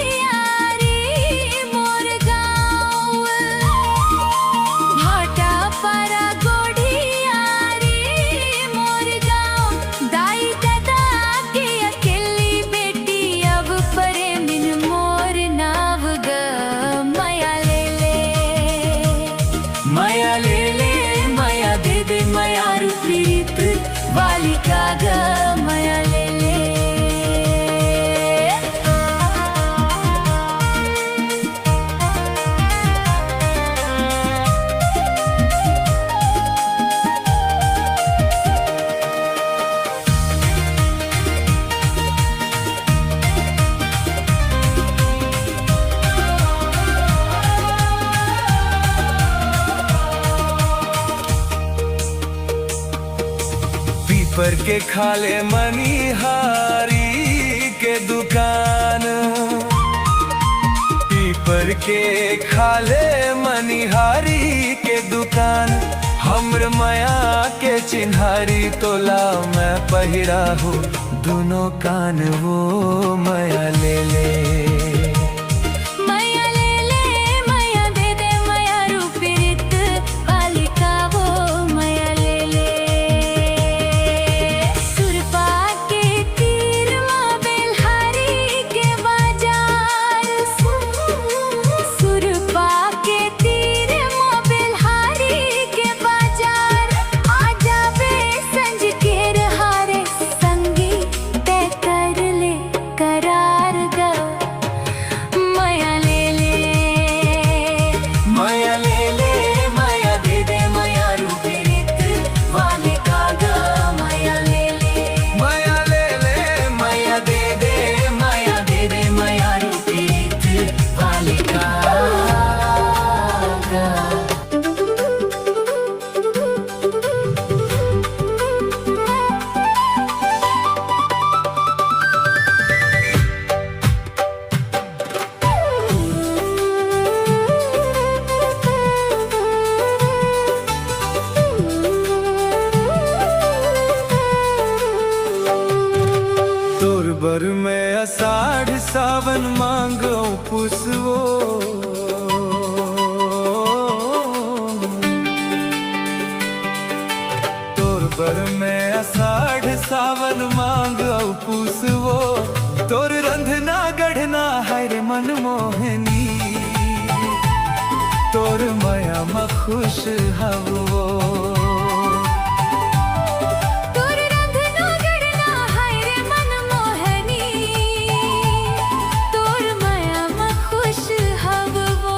माया ले ले माया दे दे माया रूपीत वाली काग माया ले ले। पीपर के खाले मनिहारी के दुकान, पीपर के खाले मनिहारी के दुकान। हमर माया के चिन्हारी तोला मैं पहिरा हूँ दोनों कान, वो माया ले ले। माया ले ले माया दे दे माया रूपीत वाली का वो माया ले ले। सुरपा के तीर माँ बेलहारी के बाजार, सुरपा के तीर माँ बेलहारी के बाजार। आ जावे संज के रहारे संगी तय कर ले करार गा माया ले ले। माया ले ले माया दे दे माया रूपीत वाली काग माया ले ले। माया ले ले माया दे दे माया दे दे माया रूपीत वाली काग। तोर बर में आषाढ़ सावन मांगो पुसवो, तोर बर में आषाढ़ सावन मांगो पुसवो। तोर रंधना गढ़ना है रे मनमोहनी, तोर माया में खुश हवो। तोर रंधना गढ़ना है रे मनमोहनी, तोर माया में खुश हवो।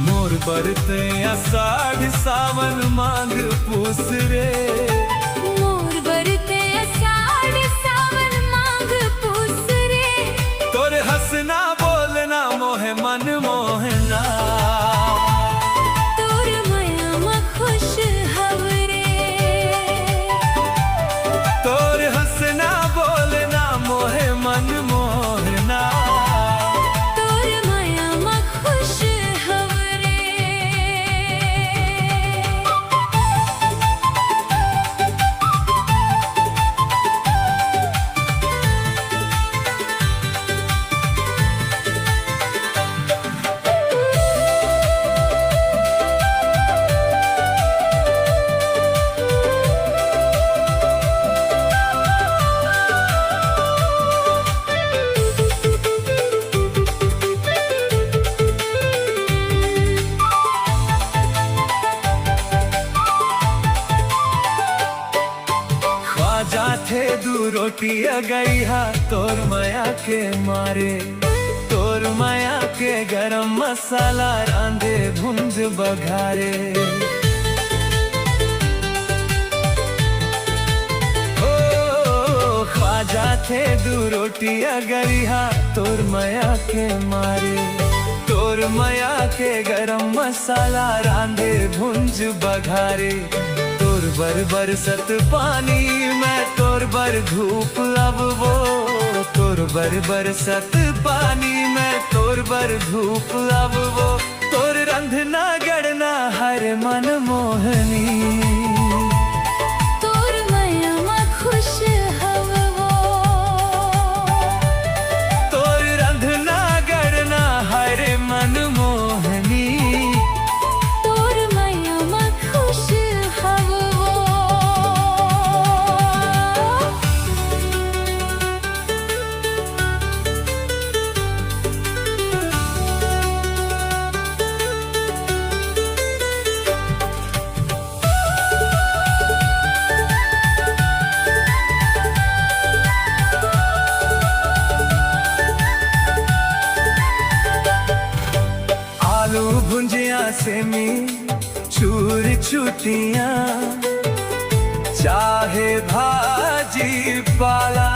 मोर बरते आषाढ़ सावन मांग पूस रे, मोर बरते आषाढ़ सावन मांग पूस रे। तोर हंसना बोलना मोहे मन मोहना, तोर माया में खुश हव रे। तोर हंसना बोलना मोहे मन मोहना। तोर माया में खुश हव रे। ख्वाजा थे दू रोटी गई हा तोर माया के मारे, तोर माया के गरम मसाला रांधे भुंज बघारे। ओ ख्वाजा थे दू रोटी गई हा तोर माया के मारे, तोर माया के गरम मसाला रांधे भुंज बघारे। तोर बर बरसत पानी मैं तोर बर धूप अब वो, तोर बर बरसत पानी मैं तोर बर धूप अब वो। तोर रंधना गढ़ना हर मन मोहनी, तोर माया में खुश हव वो। तोर रंधना गढ़ना हर मन मोहनी। तोर माया में खुश हव वो। सेमी चूर चुटियां चाहे भाजी पाला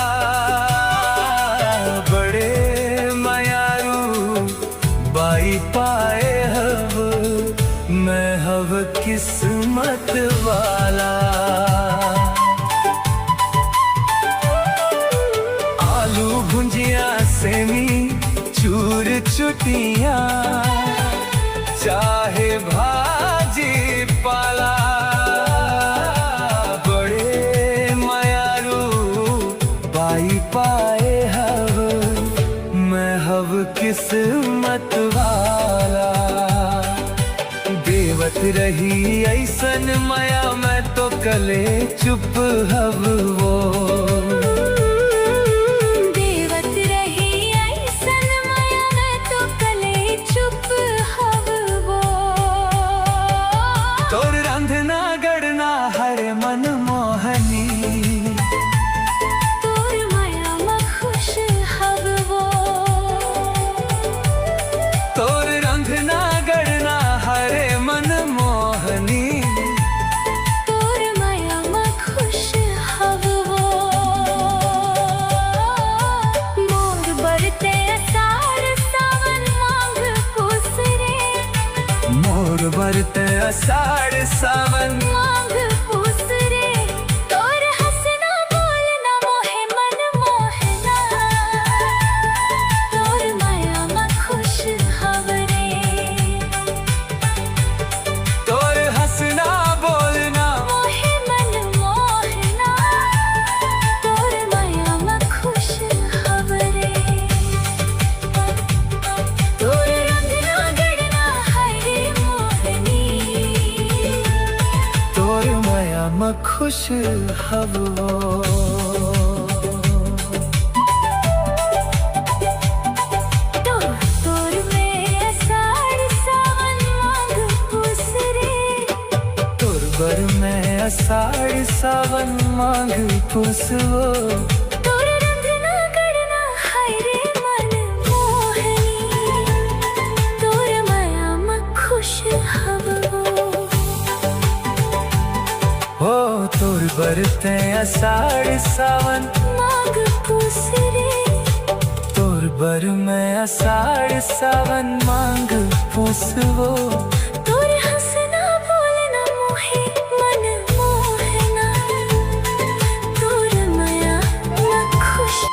बड़े मयारू बाई पाए हव मैं हव किस्मत वाला आलू भुंजिया सेमी चूर चुटियां चाहे भाजी पाला बड़े मयारू बाई पाए हव मैं हव किस्मत वाला देवत रही ऐसन माया मैं तो कले चुप हव वो मन मोहनी तोर माया में खुश हव वो तोर रंधना गढ़ना हरे मन मोहनी तोर माया में खुश हव वो मोर बरते असार सावन मांग पुसरे मोर बरते असार सावन मांग खुश हव तोर में असार सावन मांग पुसरे तोर बर में असार सावन मांग पुसवो तोर रंधना गढ़ना हाय रे मन मोहनी तोर माया में खुश हव हो तोर बरते असार सावन मांग पुसरे तोर बर में असार सावन मांग पुसवो तोर हंसना बोलना मोहे मन मोहना तोर माया में खुश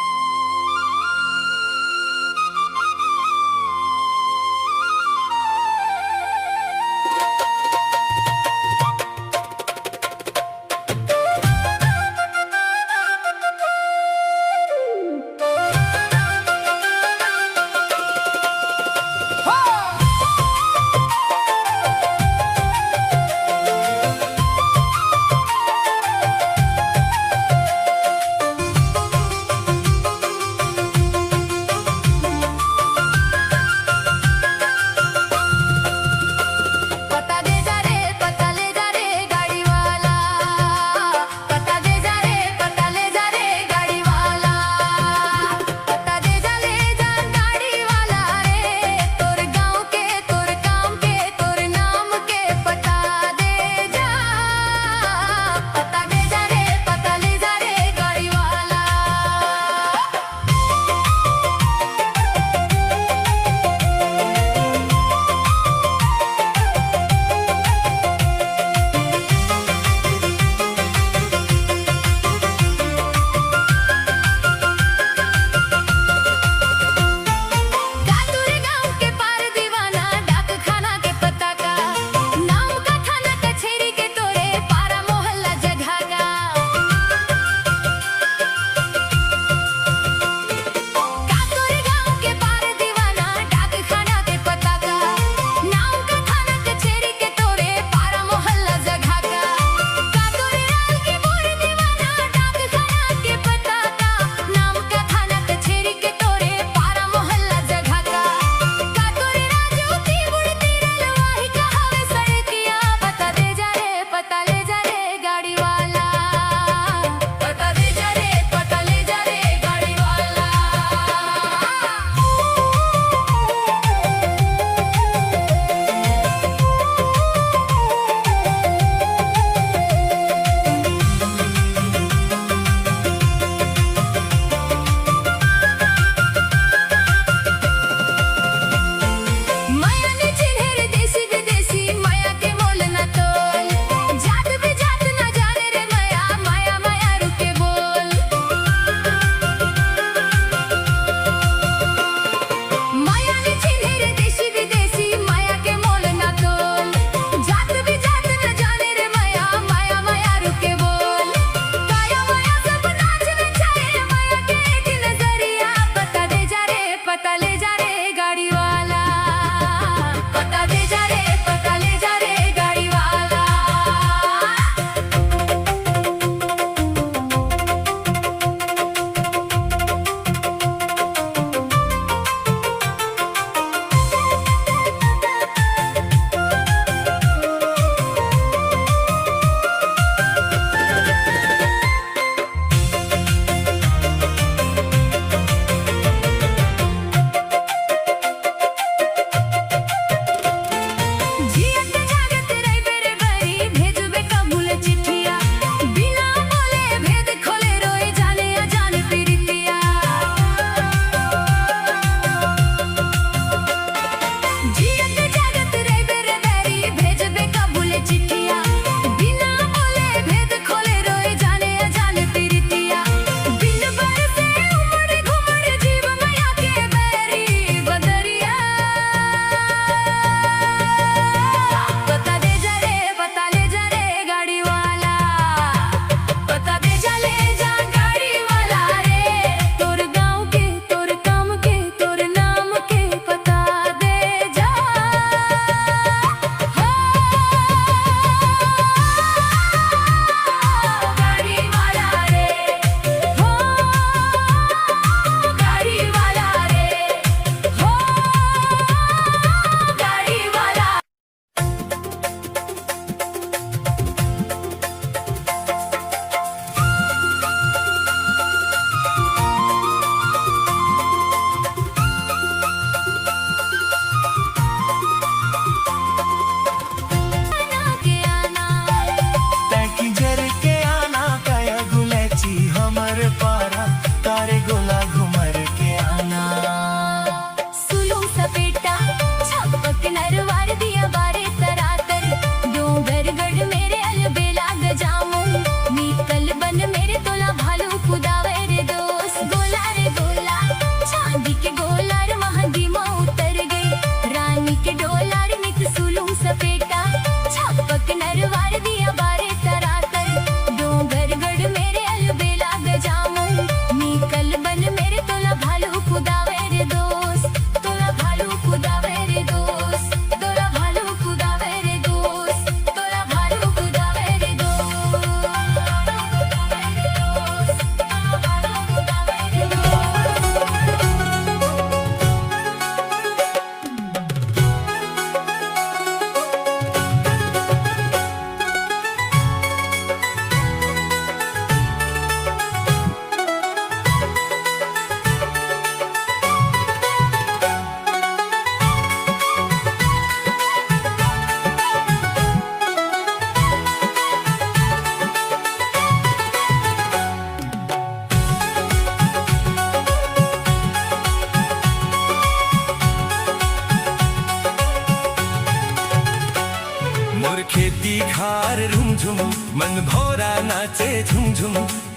खेती खार रुमझुम मन भौरा नाचे झुमझुम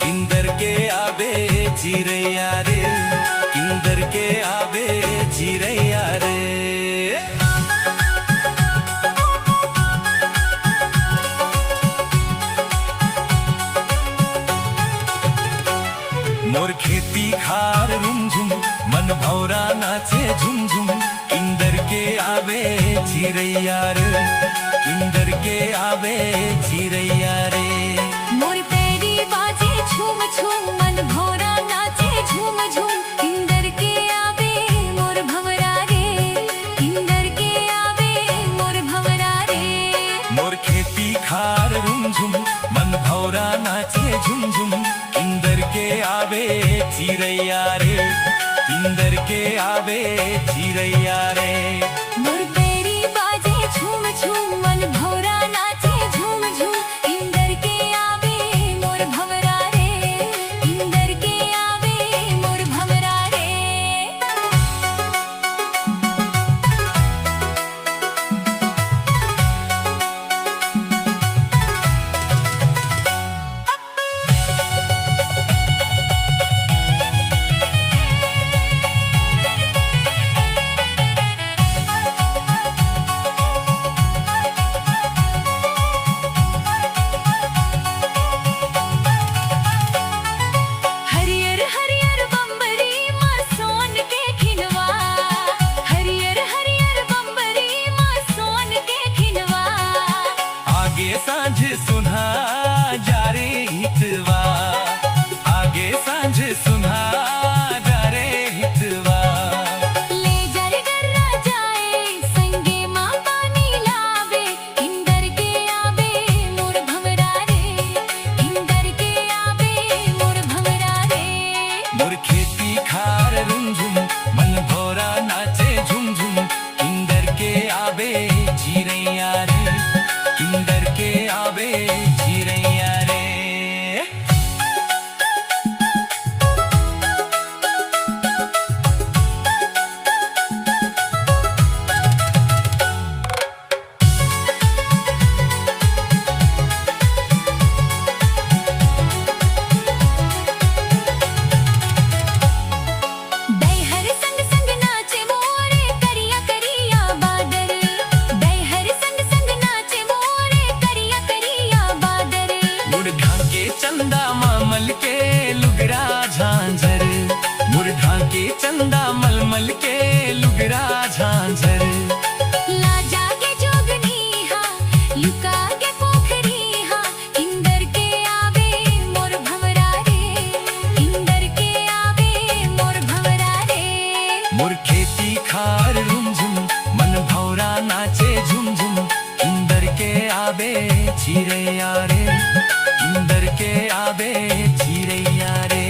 इंदर के आबे चिरैया रे इंदर के आबे चिरैया रे मोर खेती खार रुमझुम मन भौरा नाचे झुमझुम इंदर के आवे चिरैया रे इंदर के आवे चिरैया रे मोर पैरी बाजे झूम झूम मन भौरा नाचे झूम झूम इंदर के आवे मोर भंवरा रे इंदर के आवे मोर भंवरा रे मोर खेती खार रुमझुम मन भौरा नाचे झुमझुम इंदर के आवे चिरैया रे इंदर के आवे चिरैया रे मोर पैरी बाजे झूम झूम मन भौरा नाचे झूम झूम इंदर के आवे मोर भंवरा रे इंदर के आवे मोर भंवरा रे हरियर हरियर बम्बरी माँ सोन के खिनवा हरियर हरियर बम्बरी माँ सोन के खिनवा आगे सांझ सुना जा रे हितवा आगे सांझ सुना जा रे हितवा ले जर गर्रा जाए संगे माँ पानी लावे इंदर के आवे मोर भंवरा रे इंदर के आवे मोर भंवरा रे मोर खेती खार रुमझुम मन भौरा नाचे झुमझुम इंदर के आवे चिरैया रे इंदर के आवे चिरैया रे दैहर संग संग नाचे मोरे करिया करिया बादर दैहर संग संग नाचे मोरे करिया करिया बादर मुर्ढा के चंदा मामल के लुगरा झांझर मुर्ढा के चंदा मलमल के लुगरा झांझर लाजा के जोगनी हा लुका के पोखरी हा इंदर के आवे मोर भंवरा रे इंदर के आवे मोर भंवरा रे मोर खेती खार रुमझुम मन भौरा नाचे झुमझुम इंदर के आबे चिरैया रे इंदर के आबे चिरैया रे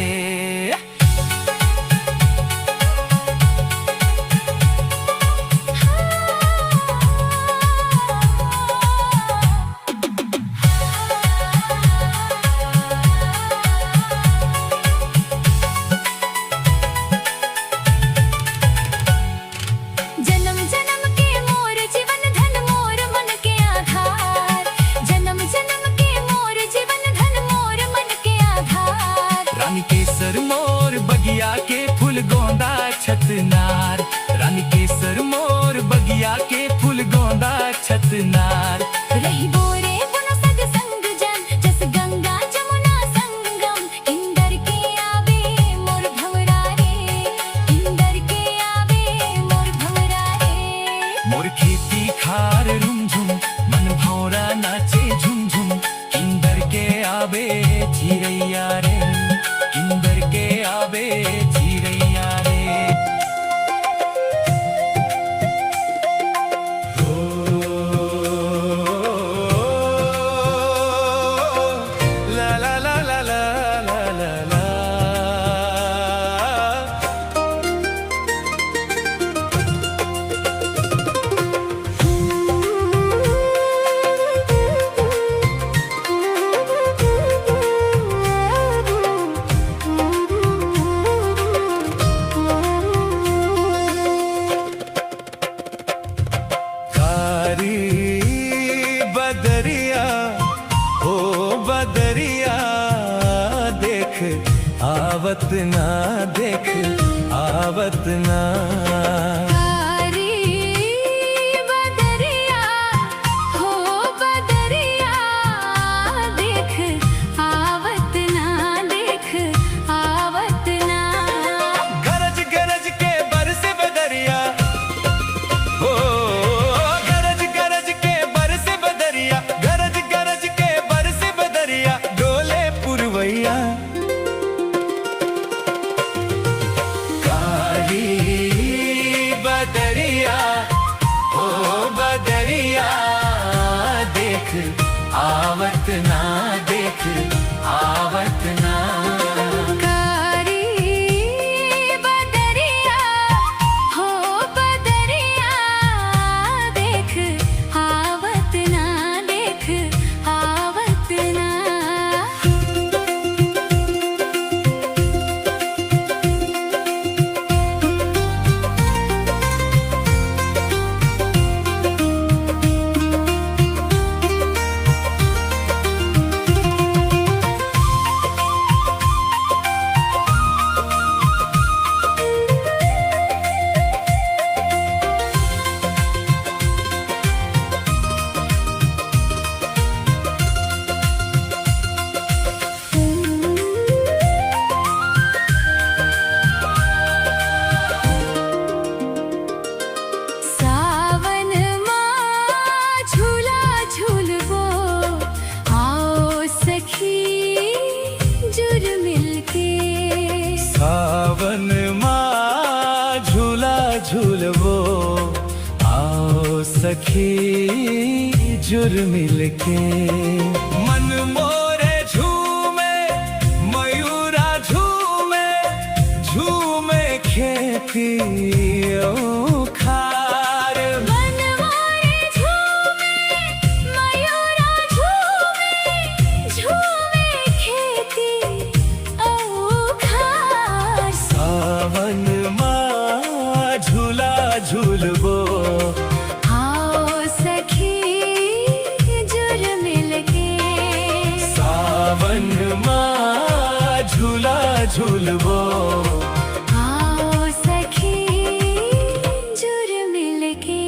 जन्म जन्म के मोर जीवन धन मोर मन के आधार जन्म जन्म के मोर जीवन धन मोर मन के आधार रानी केसर मोर बगिया के फूल गोंदा छतनार रानी केसर मोर बगिया के फूल गोंदा छतनार रही बोरे बुन सग संग जन जस गंगा जमुना संगम इंदर के आवे मोर भंवरा रे इंदर के आवे मोर भंवरा रे मोर खेती खार रुमझुम मन भौरा नाचे झुमझुम इंदर के आबे चिरैया रे इंदर के आबे चिरैया रे ला ला ला ला ला ला ला ला आवत ना देख आवत ना। आवत ना देख आवत ना। कारी बदरिया हो बदरिया देख आवत ना देख आवत ना। सावन माँ झूला झूलबो आओ सखी जुर मिल के। मन मोरे झूमे मयूरा झूमे झूमे खेती खार। मन मोरे झूमे मयूरा झूमे झूमे खेती सावन माँ झूला झूलबो आओ सखी जुर मिल के। सावन माँ झूला झूलबो आओ सखी जुर मिल के।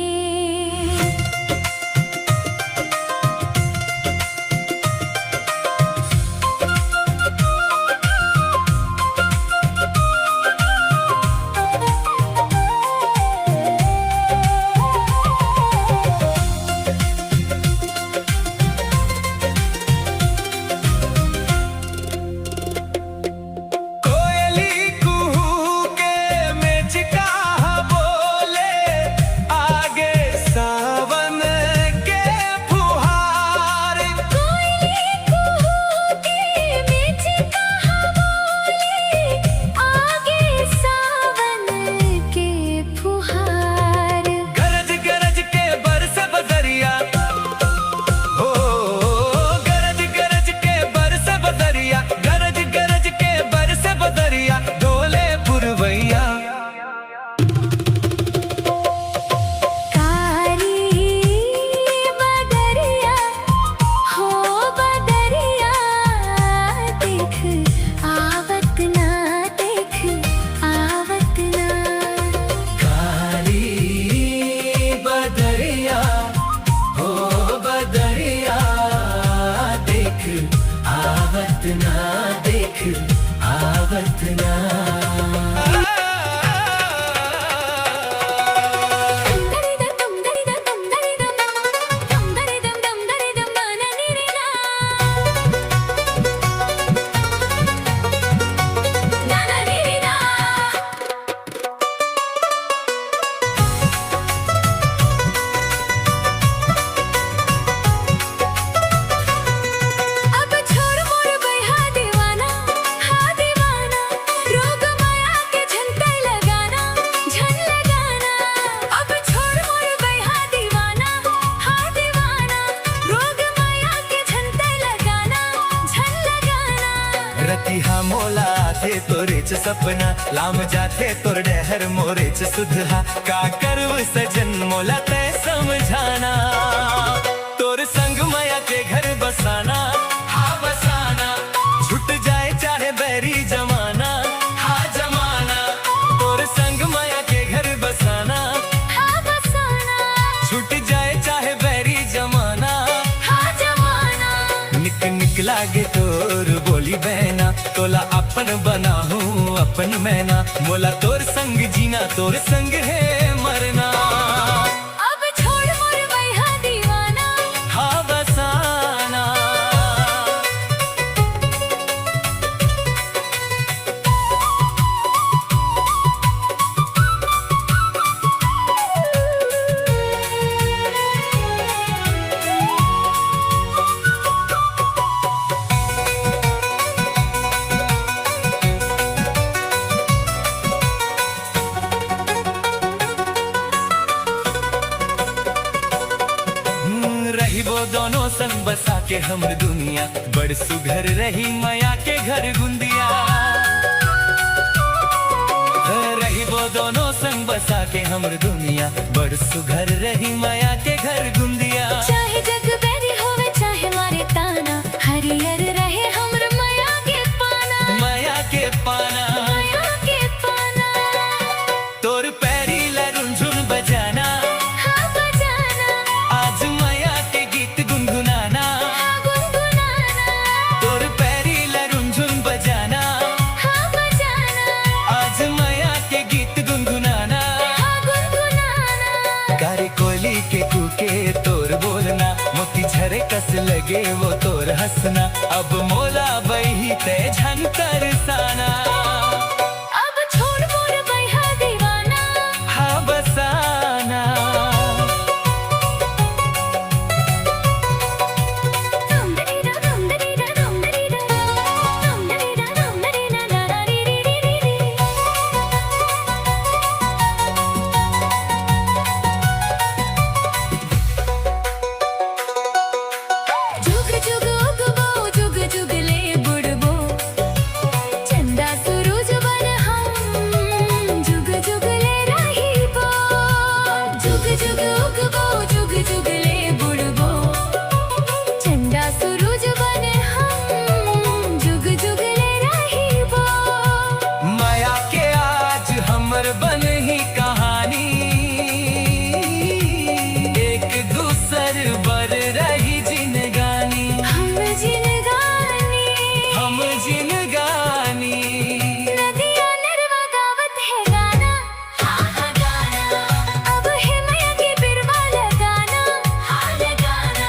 आवत ना देख आवत ना। रतिहा मोला थे तोरे च सपना लाम जाथे तोर डहर मोरे च सुधहा का करव सजन मोला ते समझाना तोर संग माया के घर बसाना हा बसाना छूट जाए चाहे बैरी जमाना लागे तोर बोली बहना, तोला अपन बनाहूँ अपन मैना, मोला तोर संग जीना तोर संग है मरना। अब छोड़ मोर बैहा दीवाना, हाँ बसाना। रही वो दोनों संग बसा के हमर दुनिया, बड़ सुघर रही माया के घर गुंदिया। रही वो दोनों संग बसा के हमर दुनिया, बड़ सुघर रही माया के घर गुंदिया। चाहे जग बैरी होवे चाहे मारे ताना, हरियर रहे हमर माया के पाना, माया के पाना। माया के पाना। तोर पैरी ला रुंझुन बजाना, हाँ बजाना, आज माया के गीत गुनगुनाना। हाँ गुनगुनाना, तोर पैरी ला रुंझुन बजाना, हाँ बजाना, आज माया के गीत गुनगुनाना। हाँ गुनगुनाना। गारे कोयली के कूके तोर बोलना, मोती झरे कस लगे वो तोर हंसना। अब मोला बही ते झन तरसाना। अब छोड़ मोर बैहा दीवाना, हाँ बसाना। दम दरी दा दम दरी दा दम दरी दा दम दरी दा दम दरी ना दा दा री री री री री। जुग जुग उगबो जुग जुग ले बुड़बो, चंदा सूरज बन हम जुग जुग ले रहीबो। जुग जुग उगबो जुग जुग ले बुड़बो, चंदा सूरज बन हम जुग जुग ले रहीबो। माया के आज हमर बन ही कहानी, एक दूसर बर रही जिनगानी। हम जिनगानी, हम जिनगानी। नदिया नरवा गावत है गाना, हाँ हाँ गाना। अब है मैया के बिरवा लगाना, हाँ लगाना।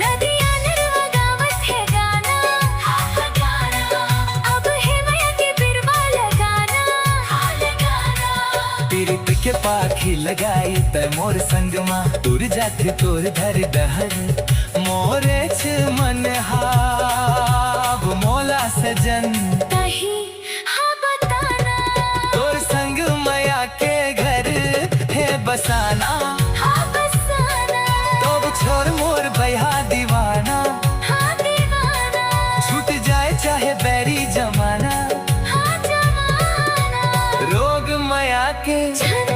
नदिया नरवा गावत है गाना, हाँ हाँ गाना। अब है मैया के बिरवा लगाना, हाँ लगाना। पीरित के पाखी लगाई ते मोर संगमा, तुर जात तोर धर दहर। मोरे छ मन हाव मोला सजन, तही हाँ बताना, तोर संग माया के घर है बसाना। हाँ बसाना, तो छोड़ मोर बैहा दीवाना, हाँ दीवाना, छूट जाए चाहे बैरी जमाना। हाँ जमाना। रोग माया के छन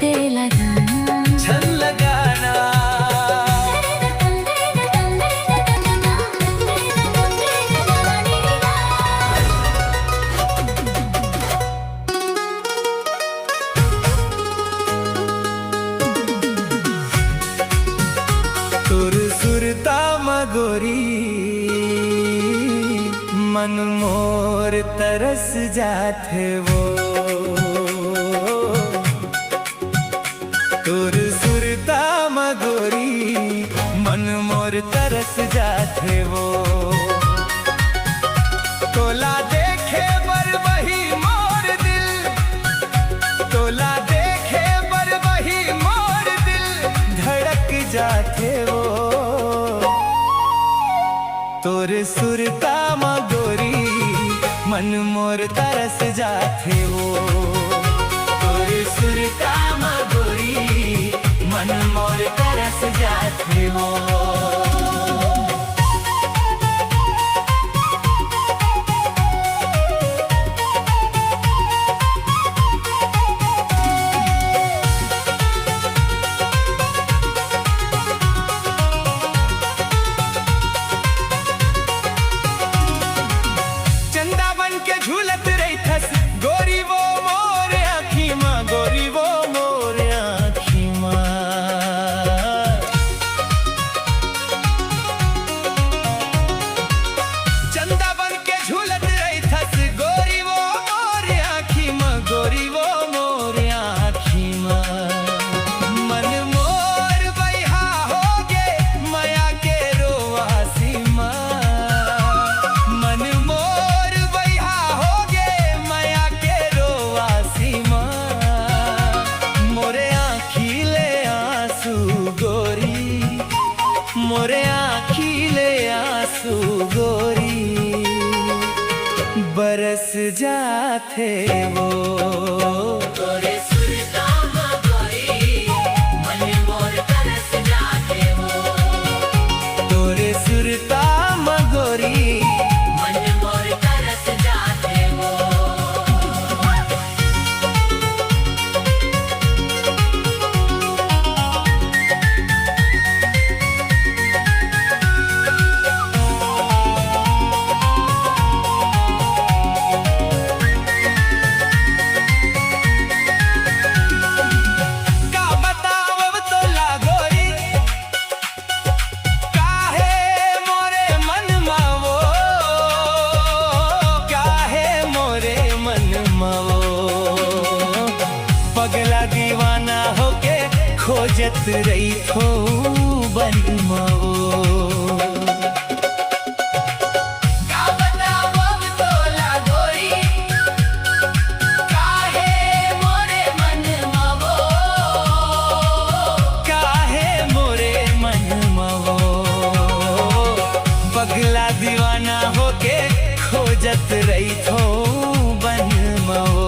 ते लगाना, छन लगाना। तोर सुरता मगोरी मन मोर तरस जाथे वो। तोर सुरता मगोरी मन मोर तरस जाथे वो। तोला देखे बर वही मोर दिल, तोला देखे बर वही मोर दिल धड़क जाथे वो। तोर सुरता मगोरी मन मोर तरस जाथे वो। तोर सुरता मगोरी मन मोर तरस जाथे वो। जाथे वो। तोरे सुरता मगोरी मन मोर तरस जाथे वो। तोरे सुरता मगोरी मन मोर तरस जाथे वो। पगला दीवाना होके खोजत रही थो बनमाओ। का बतावो तोला गोरी काहे मोरे मन मावो। काहे मोरे मनमाओ। पगला दीवाना होके खोजत रही थो बनमाओ।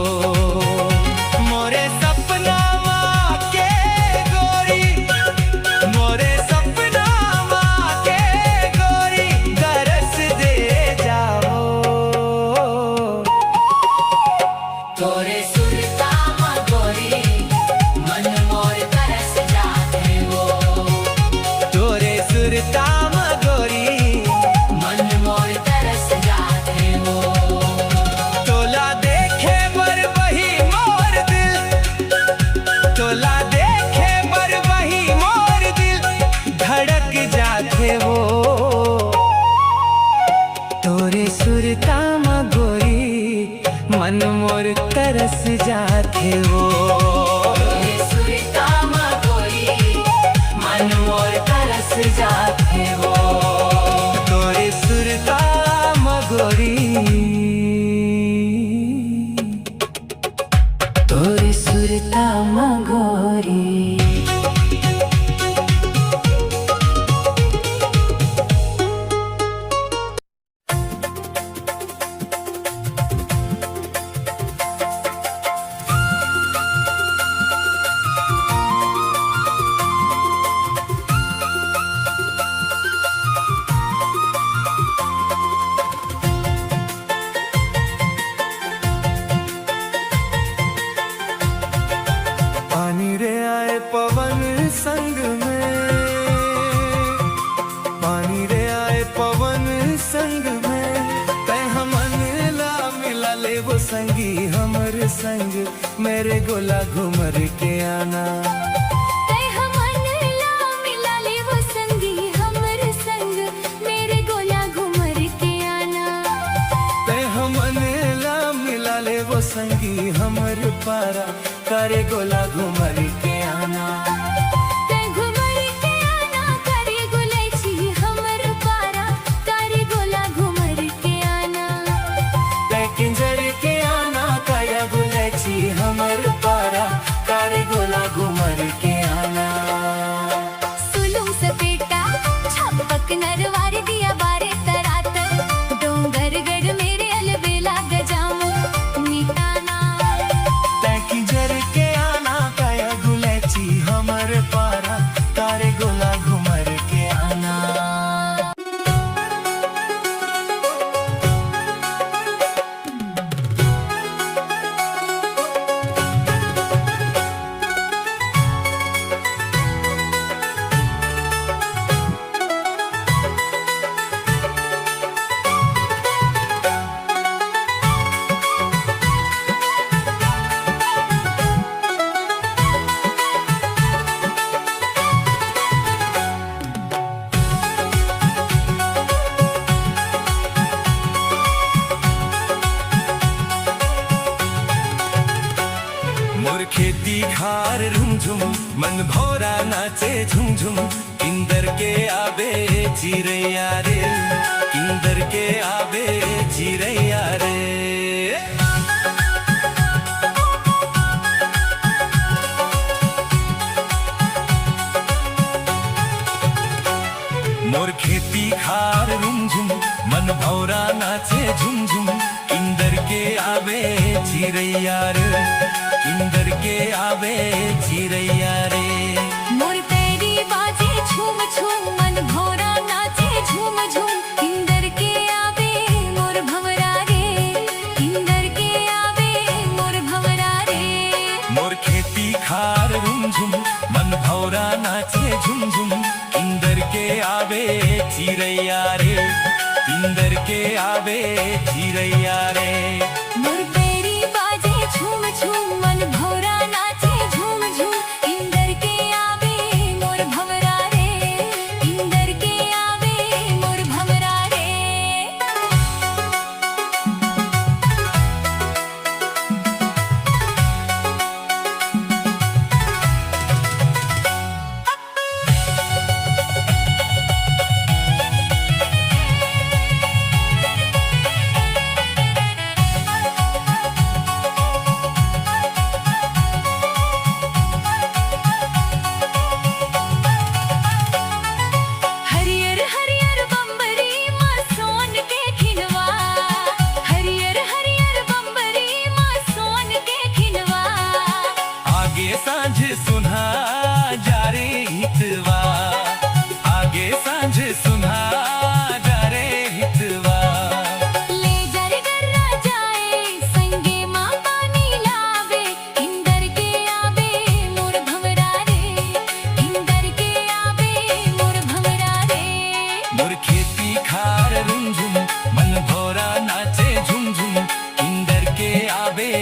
मोरे सपना के गोरी, मोरे सपना के गोरी दरस दे जाओ। तोरे सुरता मगोरी मन मोर तरस जाथे वो। तोरे सुरता मगोरी मन मोर तरस जाथे वो। तोला देखे बर वही मोर दिल, तोला देखे बर वही मोर दिल धड़क जाथे वो। तोरे सुरता मगोरी मन मोर तरस जाथे वो। तोरे सुरता मगोरी मन मोर तरस जाथे वो। तोरे सुरता मगोरी, तोरे सुरता मगोरी। पानी रे आए पवन संग में, पानी रे आए पवन संग में। तै हमन ला मिला ले वो संगी हमर संग, मेरे गोला घुमर के आना। तै हमन ला मिला ले वो संगी हमर संग, मेरे गोला घुमर के आना। तै हमन ला मिला ले वो संगी हमर पारा, करे गोला घुमर के आना। तै घुमर के आना करे गुलैची हमर पारा, करे गोला घुमर के आना। तै किंजर के आना काया गुलैची हमर पारा, करे गोला घुमर के आना। सुलूम सपेटा छपक नरवार दिया बारे तरात, डोंगर गढ़ मेरे अलबेला गजामू निटाना। तै किंजर के आना काया गुलैची हमर पारा, करे गोला घुमर के आना। मोर खेती खार रुमझुम मन भौरा नाचे झुमझुम। इंदर के आबे चिरैया रे, इंदर के आबे चिरैया रे। मोर खेती खार रुमझुम मन भौरा नाचे झुमझुम। इंदर के आवे चिरैया रे, इंदर के आवे चिरैया रे। मोर पैरी बाजे झूम झूम मन भौरा नाचे झूम झूम, इंदर के आवे मोर भंवरा रे, इंदर के आवे मोर भंवरा रे। मोर खेती खार रुमझुम मन भौरा नाचे झुमझुम, इंदर के आवे चिरैया रे, इंदर के आवे चिरैया रे। मोर पैरी बाजे झूम झूम मन भौरा नाचे झूम झूम, इंदर के आवे मोर भंवरा रे, इंदर के आवे मोर भंवरा रे। हरियर हरियर बम्बरी माँ सोन के खिनवा, हरियर हरियर बम्बरी माँ सोन के खिनवा। आगे सांझ सुना जा रे हितवा, आगे सांझ सुना जा रे हितवा। ले जर गर्रा जाए संगे माँ पानी लावे, इंदर के आवे मोर भंवरा रे, इंदर के आवे मोर भंवरा रे। मोर खेती खार रुमझुम मन भौरा नाचे झुमझुम, इंदर के आवे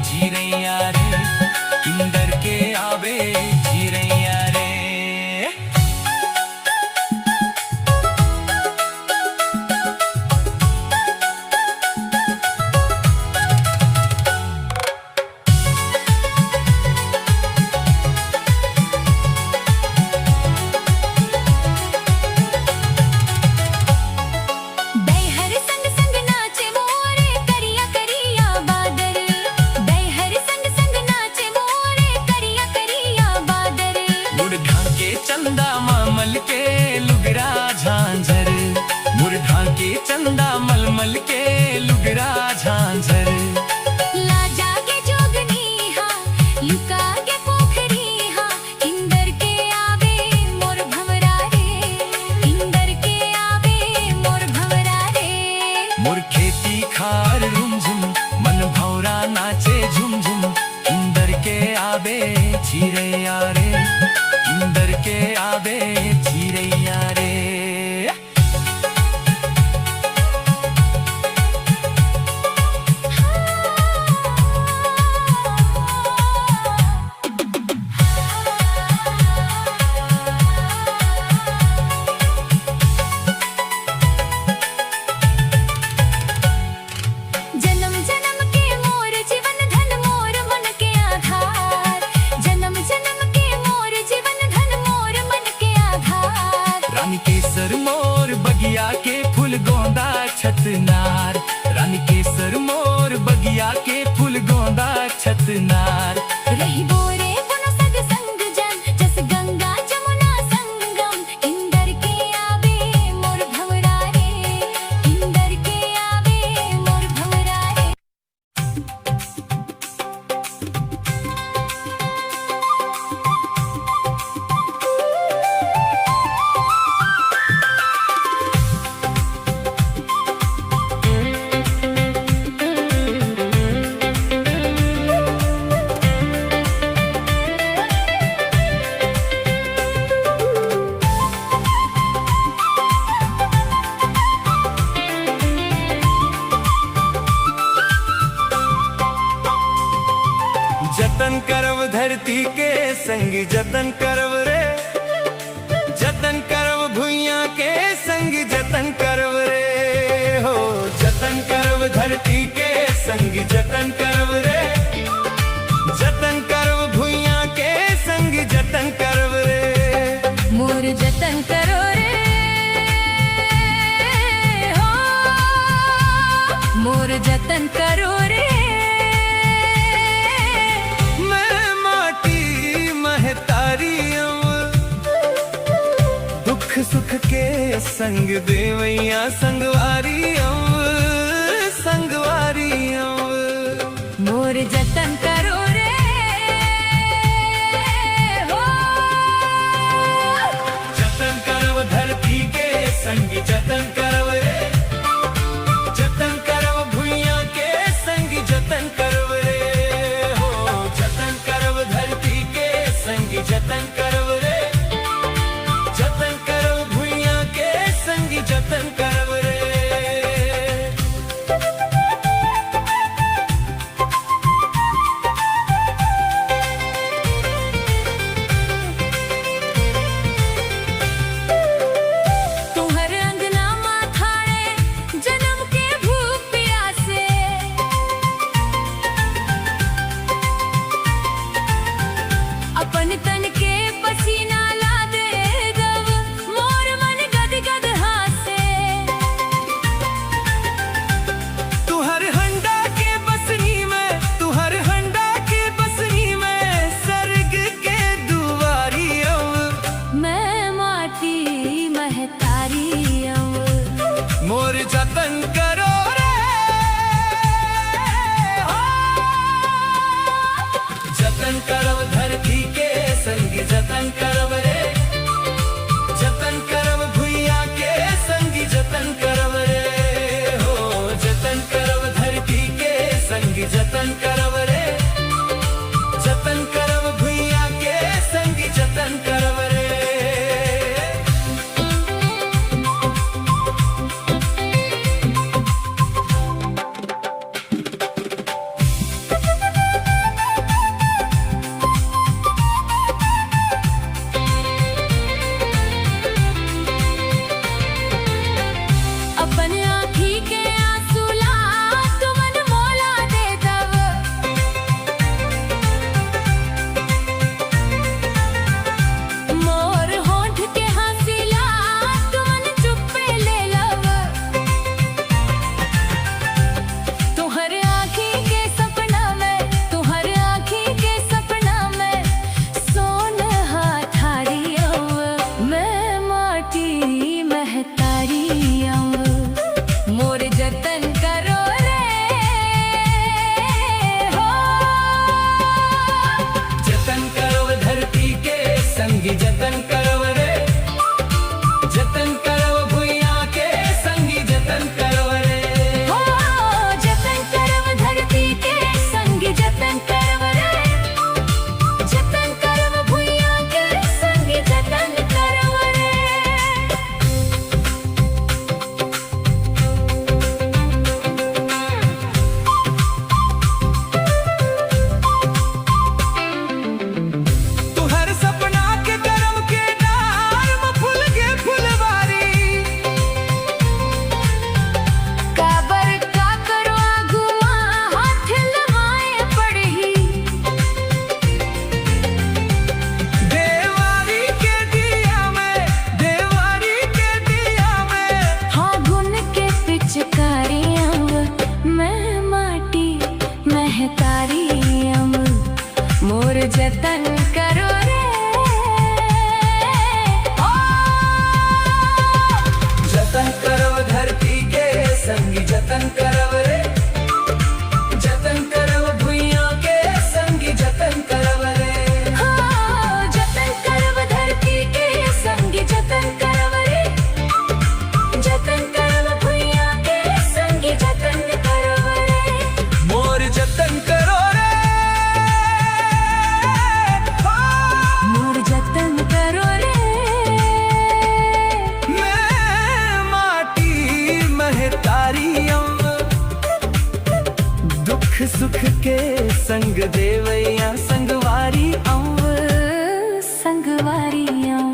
चिरैया रे, इंदर के आवे चिरैया रे। बैहर संग संग नाचे मोरे करिया करिया बादल, बैहर संग संग नाचे मोरे करिया करिया बादल। मुड़ ढाके चंदा मामल के लुगरा झांझर, मुड़ ढाके चंदा मलमल के लुगरा झांझर। ला जागे जोगनी हा, लुका के पोखरी हा, इंदर के आवे मोर भंवरा रे, इंदर के आवे मोर भंवरा रे। मोर खेती खार रुमझुम मन भौरा नाचे झुमझुम, इंदर के आवे चिरैया रे, इंदर के आवे चिरैया रे। जन्म जन्म के मोर जीवन धन मोर मन के आधार, जन्म जन्म के मोर जीवन धन मोर मन के आधार। रानी केसर मोर बगिया के फूल गोंदा छतनार, रानी केसर मोर बगिया के फूल गोंदा छतनार। रही बोरे पुन सग संग जन, जस गंगा जमुना संगम, इंदर के आवे मोर भंवरा रे, इंदर के आवे मोर भंवरा रे। जतन करव धरती के संग जतन करव रे, जतन करव भुइया के संग जतन करव रे हो। जतन करव धरती के संग जतन करव रे, जतन करव भुइया के संग जतन करव रे। मोर जतन करो रे हो, मोर जतन करो रे। मैं माटी महतारी दुख सुख के संग देवैया संगवारी संगवारी मोर जतन करो रे हो। जतन करव धरती के संगी जतन करव रे, जतन करव भुइयां के संगी जतन करव रे हो। जतन करव धरती के संगी जतन करव रे, जतन करव भुइयां के संगी जतन करव रे। अपन तन के पसीना ला दे दव, मोर मन गद गद हासे। तू हर हंडा के बसनी में, तू हर हंडा के बसनी में, सर्ग के दुआरी अव। मैं माटी महतारी अव। मोर जतन करो रे हो। जतन करव धरती के संगी जतन करव रे, जतन करव भुइयां के संगी जतन करव रे हो। जतन करव धरती के संगी जतन करव रे, जतन करव भुइयां के संगी जतन करव रे। अपन आँखी के आंसू ला तू मन मोला दे दव। मोर होंठ के हंसी ला तू मन चुप्पे ले लव। तुहर आँखी के सपना में, तुहर आँखी के सपना में, सोन हाथारी अव। मैं माटी महतारी अव। मोर जतन करो रे हो। जतन करव धरती के संगी जतन करव रे, जतन करव भुइयां के संगी जतन करव रे हो। जतन करव धरती के संगी जतन करव रे, जतन करव भुइयां के संगी जतन करव रे। तू हर सपना के करम के डार में फूल के फुलवारी। काबर का करो आगुआ हाथ लगाए पड़ही। देवारी के दिया में, देवारी के दिया में, हाँ गुन के पिचकारी अव। मैं माटी महतारी अव। मोर जतन करो रे हो। जतन करव धरती के संगी जतन करव रे, जतन करव भुइयां के संगी जतन करव रे। हाँ, जतन करव धरती के संगी जतन करव रे, जतन करव भुइयां के संगी जतन करव रे। मोर जतन करो रे हो। मोर जतन करो रे। मैं माटी महतारी अव। दुख सुख के संग देवैया संगवारी अव। संगवारी अव।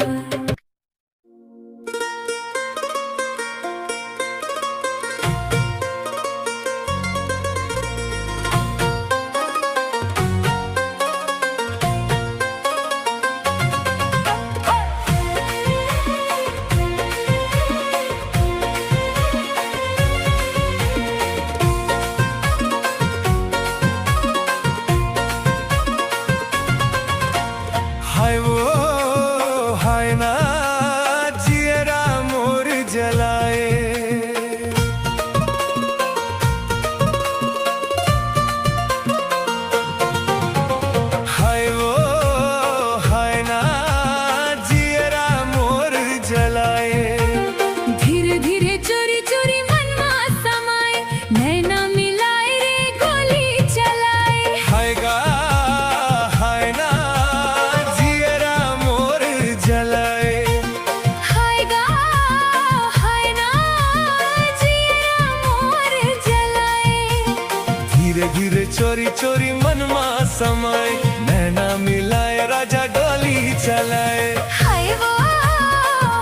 चलाए। हाय वो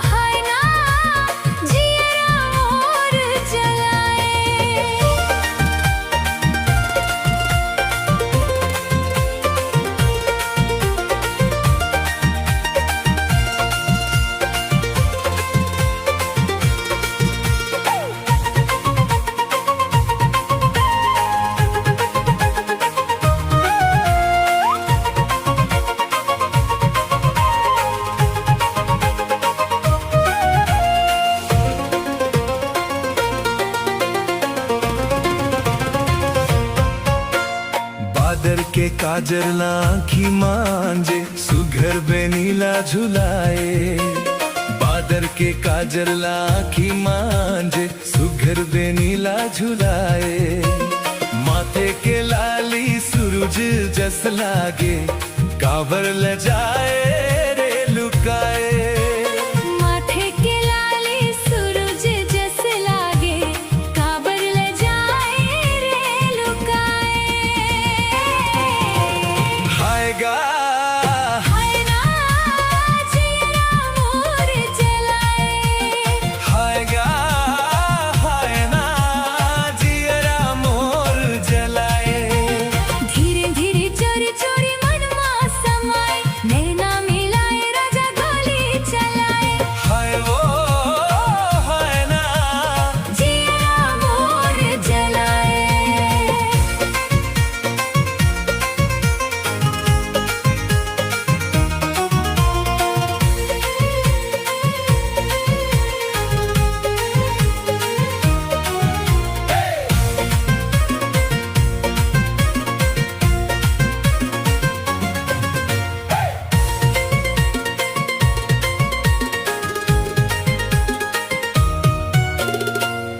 हाय ना जियरा मोर जलाए। बादर के काजर लाखी मांझे सुघर बेनीला झुलाए। बादर के काजर लाखी मांझे सुघर बेनीला झुलाए। माथे के लाली सूरज जस लागे काबर ल जाए रे लुकाए। माथे के लाली सूरज जस लागे काबर ले जाए रे लुकाए। हाय गा हाय ना जियरा मोर जलाए। हाय गा हाय ना जियरा मोर जलाए। धीरे धीरे चोरी चोरी मनमा समाए। नैना मिलाए राजा गोली चलाए। हाय वो हाय ना जियरा मोर जलाए।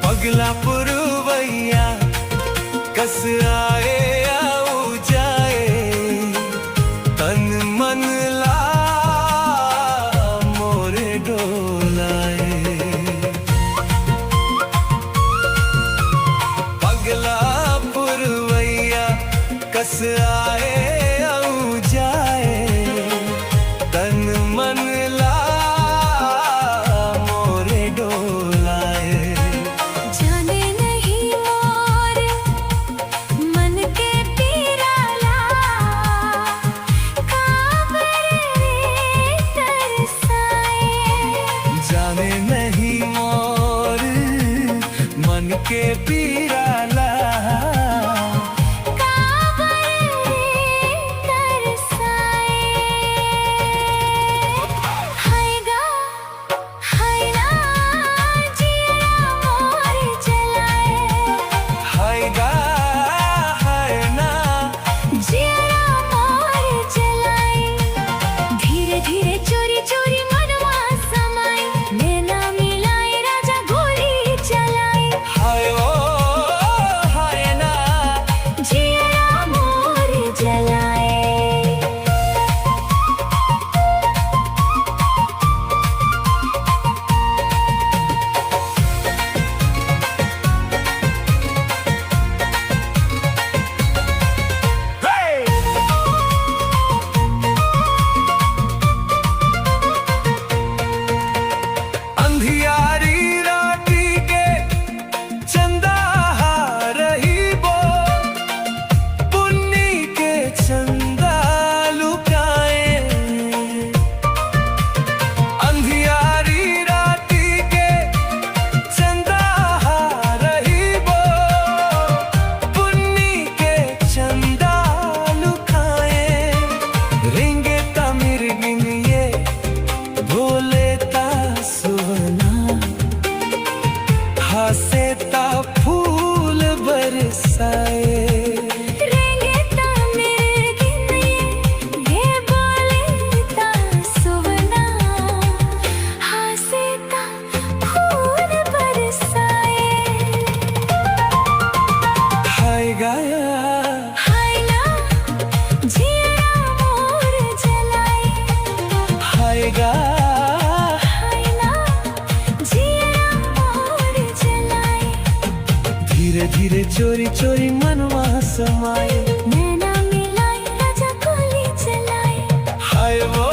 पगला पुरवैया कस आए आऊ जाए। तन मन ला मोरे डोलाए। पगला पुरवैया कस आए आऊ जाए। तन मन ला मोरे डोलाए। जाने नहीं मोर मन के पीराला काबर रे तरसाए। जाने नहीं मोर मन के पीराला काबर रे तरसाए। हाय गा हाय ना जियरा मोर जलाए। हाय गा हाय ना जियरा मोर जलाए। धीरे धीरे चोरी चोरी मनवा समाए। नैना मिलाए राजा गोली चलाए। हाय ओ हाय ना जियरा मोर जलाए। अंधियारी राती के चंदा रही बो। पुन्नी के चंदा लुकाए। अंधियारी राती के चंदा रही बो। पुन्नी के चंदा लुकाए। रिंगे तमिर गिनिए भोले ता सुवना। हंसे ता फूल बरसाए। रेंगे तामिर गिनिए ये बोले ता सुवना। हंसे ता फूल बरसाए। हाय गाया हाय ना जियरा मोर जलाए। हाय गा हाय ना जियरा मोर जलाए। धीरे धीरे चोरी चोरी मनवा समाए। नैना मिलाए राजा गोली चलाए। हाय वो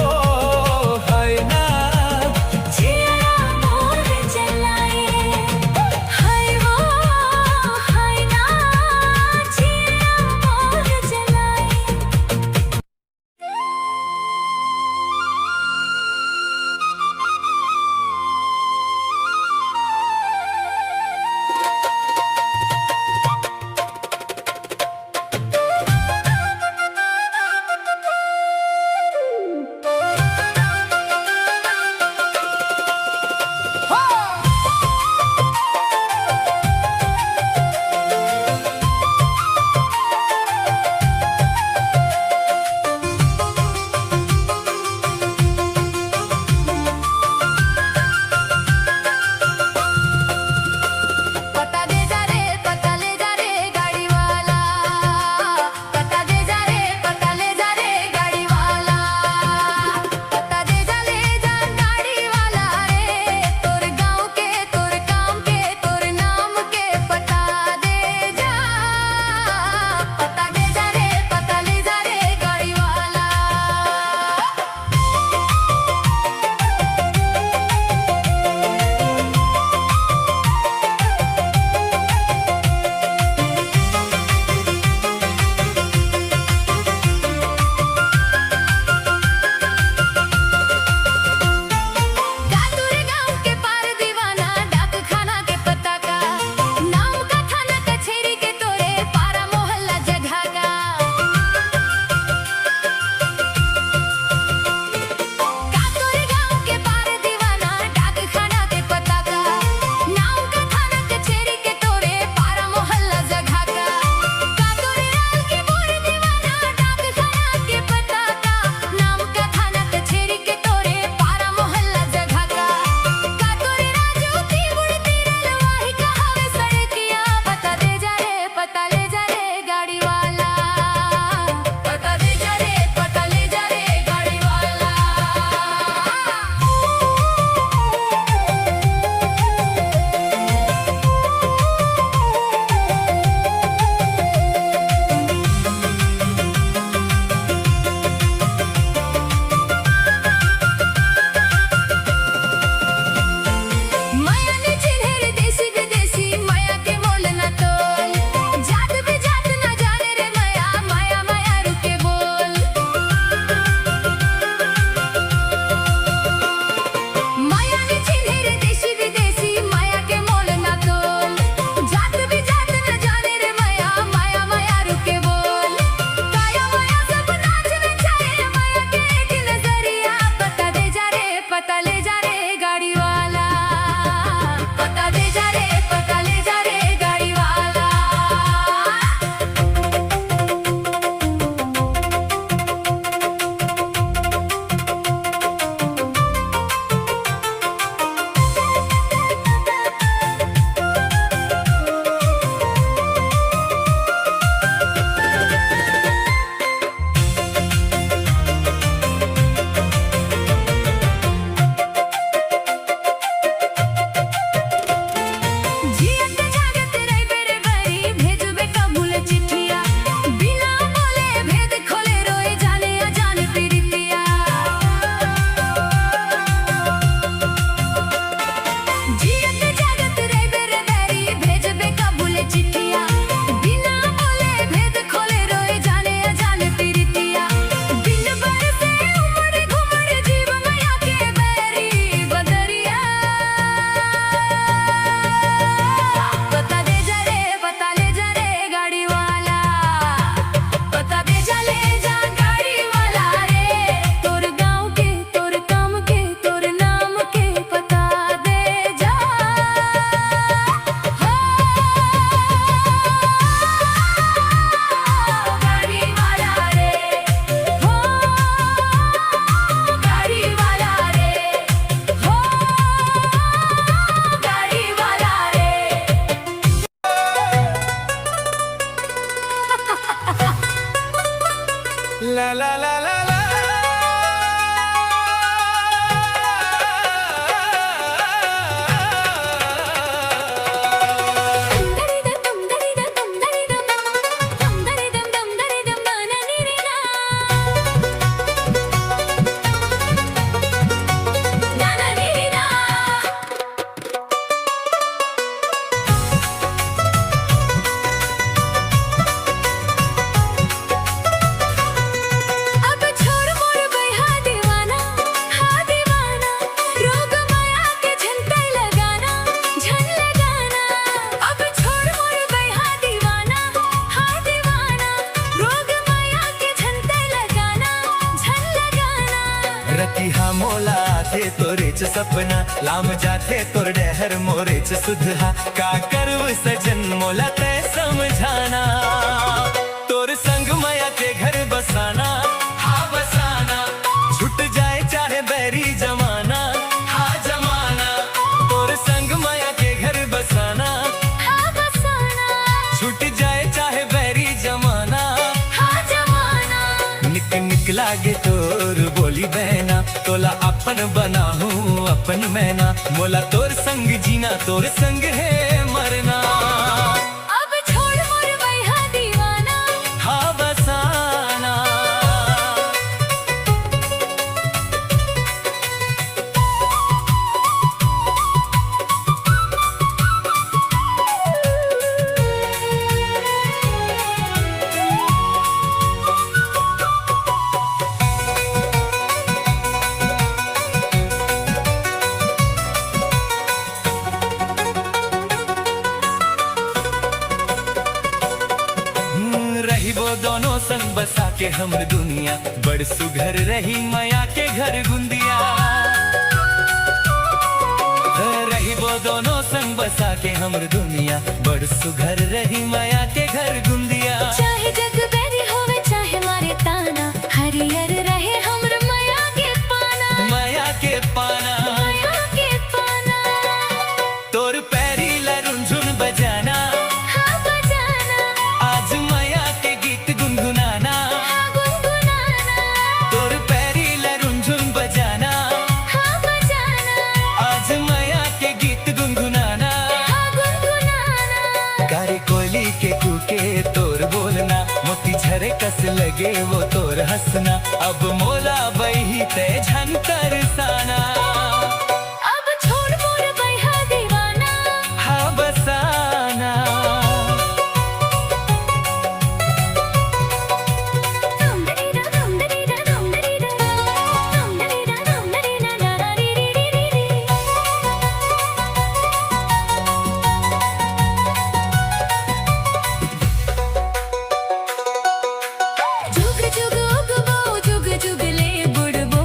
ला ला ला ला ला रतिहा मोला थे तोरे च सपना लाम जाथे तोर डहर मोरे च सुधहा का करव सजन मोला ते समझाना तोर संग माया के घर बसाना हाँ बसाना छूट जाए चाहे बैरी जमाना हाँ जमाना तोर संग माया के घर बसाना हाँ बसाना छूट जाए चाहे बैरी जमाना हाँ जमाना निक निक लागे तोर बोली बहना तोला अपन बनाहू अपन मैना मोला तोर संग जीना तोर संग है मरना अब छोड़ मोर बैहा दीवाना हाँ बसाना रही वो दोनों संग बसा के हमर दुनिया बड़ सुघर रही माया के घर गुंदिया रही वो दोनों संग बसा के हमर दुनिया बड़ सुघर रही माया के घर गुंदिया चाहे जग बैरी होवे चाहे मारे ताना हरियर रहे हमर माया के पाना माया के पाना माया के पाना तोर पैरी लरुंझुन बजाना हाँ बजाना आज माया के गीत गुनगुनाना हाँ गुनगुनाना तोर पैरी लरुंझुन बजाना हाँ बजाना आज माया के गीत गुनगुनाना हाँ गुनगुनाना गारी कोयली के कूके तोर बोलना मोती झरे कस लगे वो तोर हंसना अब मोला बही ते झन तरसाना अब छोड़ मोर बैहा दीवाना हाँ बसाना दम दरी दा दम दरी दा दम दरी दा दम दरी दा दम दरी ना ना ना री री री री री जुग जुग उगबो जुग जुग ले बुड़बो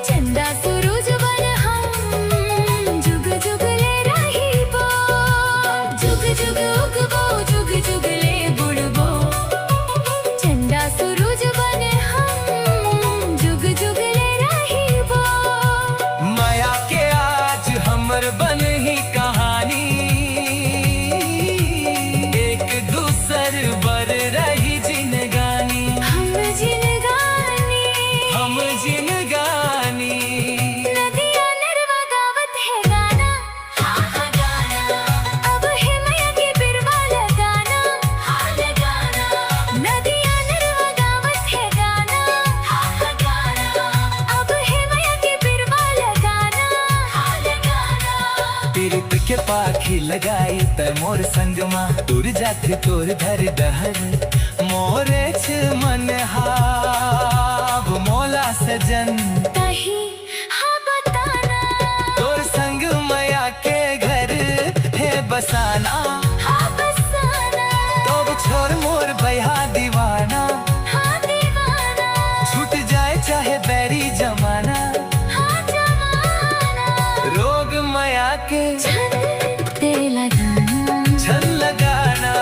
चंदा सूरज बन हम जुग जुग ले रहीबो जुग जुग उगबो जुग जुग ले बुड़बो चंदा सूरज बन हम जुग जुग ले रहीबो माया के आज हमर बन ही कहानी एक दूसर बर रही जिनगानी हम जिनगानी हम जिनगानी नदिया नरवा गावत है गाना हाँ हाँ गाना अब है मैया के बिरवा लगाना हाँ लगाना नदिया नरवा गावत है गाना हाँ हाँ गाना अब है मैया के बिरवा लगाना हाँ लगाना पीरित के पाखी लगाई त मोर संगमा तुर जाथे तोर धर दहर मोरे छ मन हाव मोला सजन तही हाँ बताना तोर संग माया के घर है बसाना हाँ बसाना तो छोड़ मोर बैहा दीवाना हाँ दीवाना छूट जाए चाहे बैरी जमाना हाँ जमाना रोग माया के छन ते लगाना छन लगाना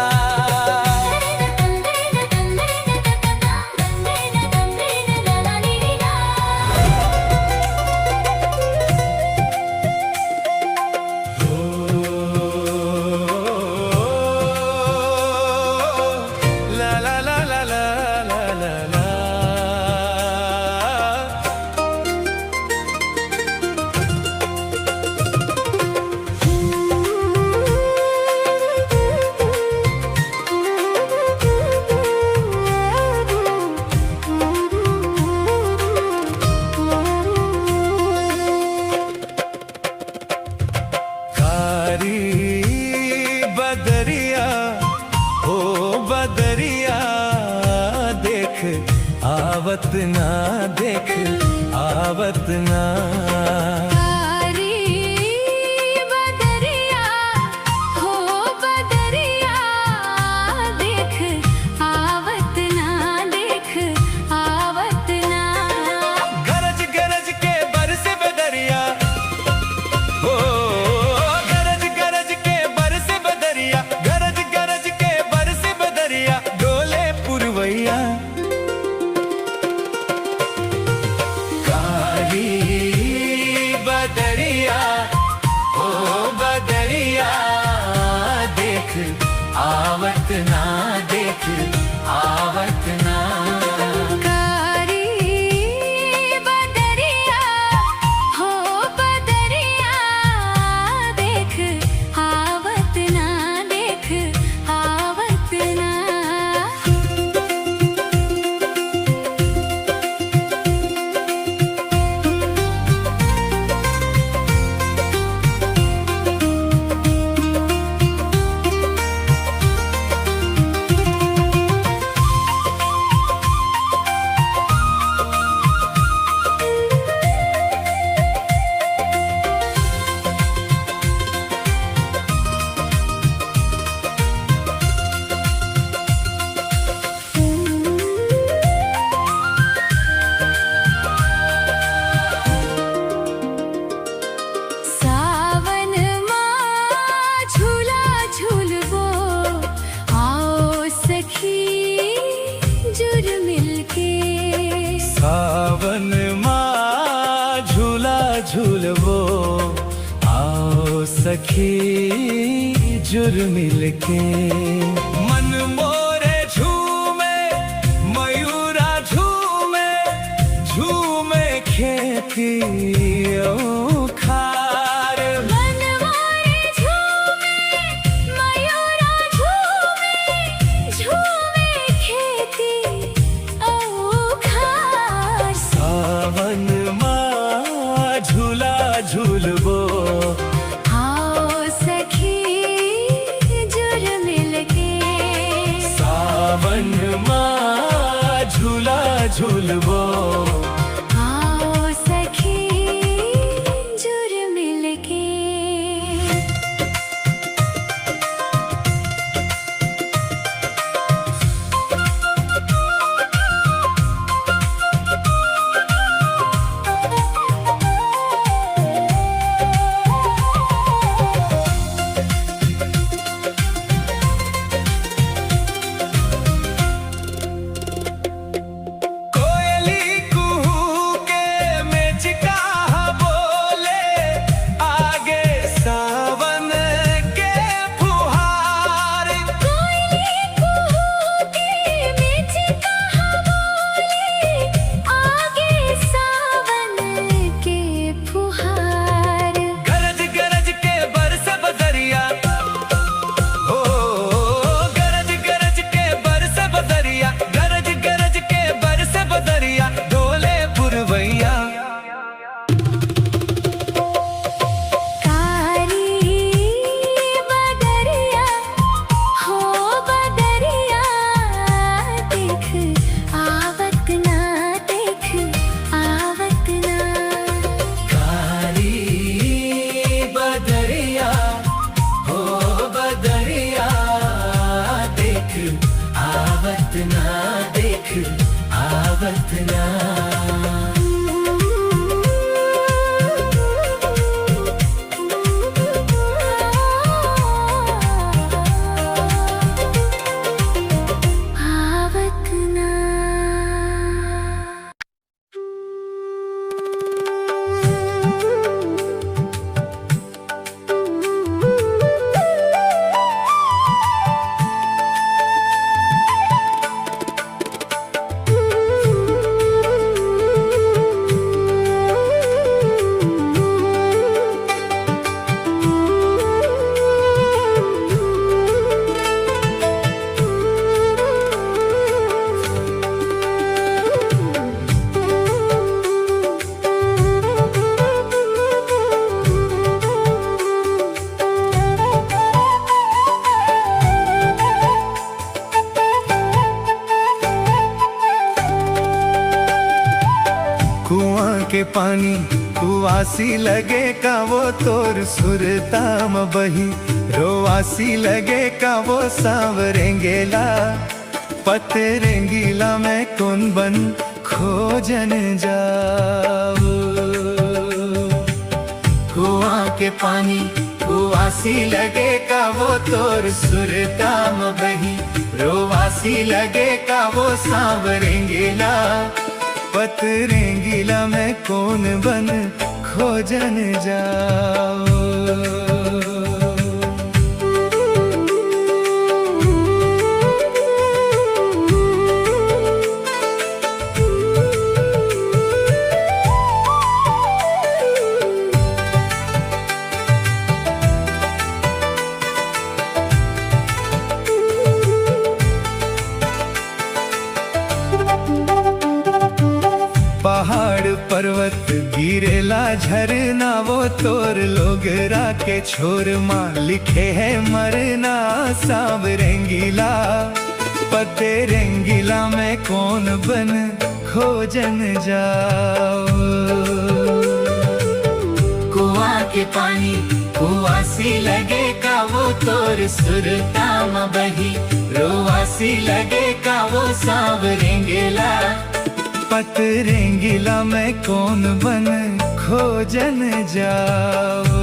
ला ला ला ला ला ला ला ला आवत ना देख आवत ना। आवत ना देख आवत ना। कारी बदरिया हो बदरिया देख आवत ना देख आवत ना। सावन माँ झूला झूलबो आओ सखी जुर मिलके। मन मोरे झूमे मयूरा झूमे झूमे खेती खार। मन मोरे झूमे मयूरा झूमे झूमे खेती सावन माँ झूला झूलबो आओ सखी जुर मिलके। सावन माँ झूला झूलबो आओ सखी जुर मिलके। आवत ना देख आवत ना। रोवासी लगे का वो तोर सुरताम बही, रोवासी लगे का वो सांवरेंगेला, पतरेंगीला में कौन बन खोजन जाओ। कुआं के पानी कुआसी लगे का वो तोर सुरताम बही, रोवासी लगे का वो सांवरेंगीला, पतरेंगीला में कौन बन खोजन जाओ। पहाड़ पर्वत गिरेला झरना वो तोर लोगरा के छोर माँ लिखे है मरना, सांवरेंगीला पतरेंगीला में कौन बन खोजन जाओ। कुआं के पानी कुआसी लगे का वो तोर सुरताम बही, रोवासी लगे का वो सांवरेंगीला, पतरेंगीला में कौन बन खोजन जाओ।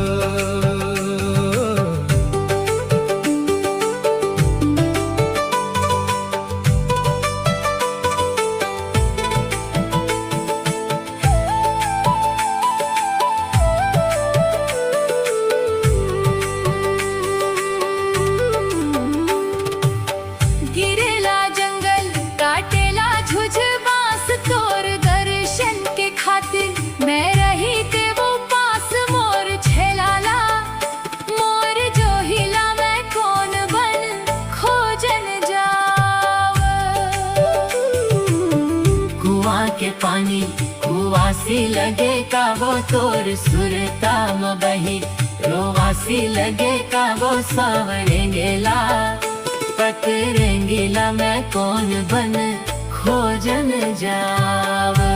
गिरेला जंगल काटेला झुझ बांस, तोर दर्शन के खातिर मैं रही ते वो पास, मोर छेलाला मोर जो हिला मैं कौन बन खोजन जाओ। कुआं के पानी कुआसी लगे का वो तोर सुरताम बही, रोवासी लगे का वो सांवरेंगीला, पतरेंगीला में कौन बन खोजन जाओ।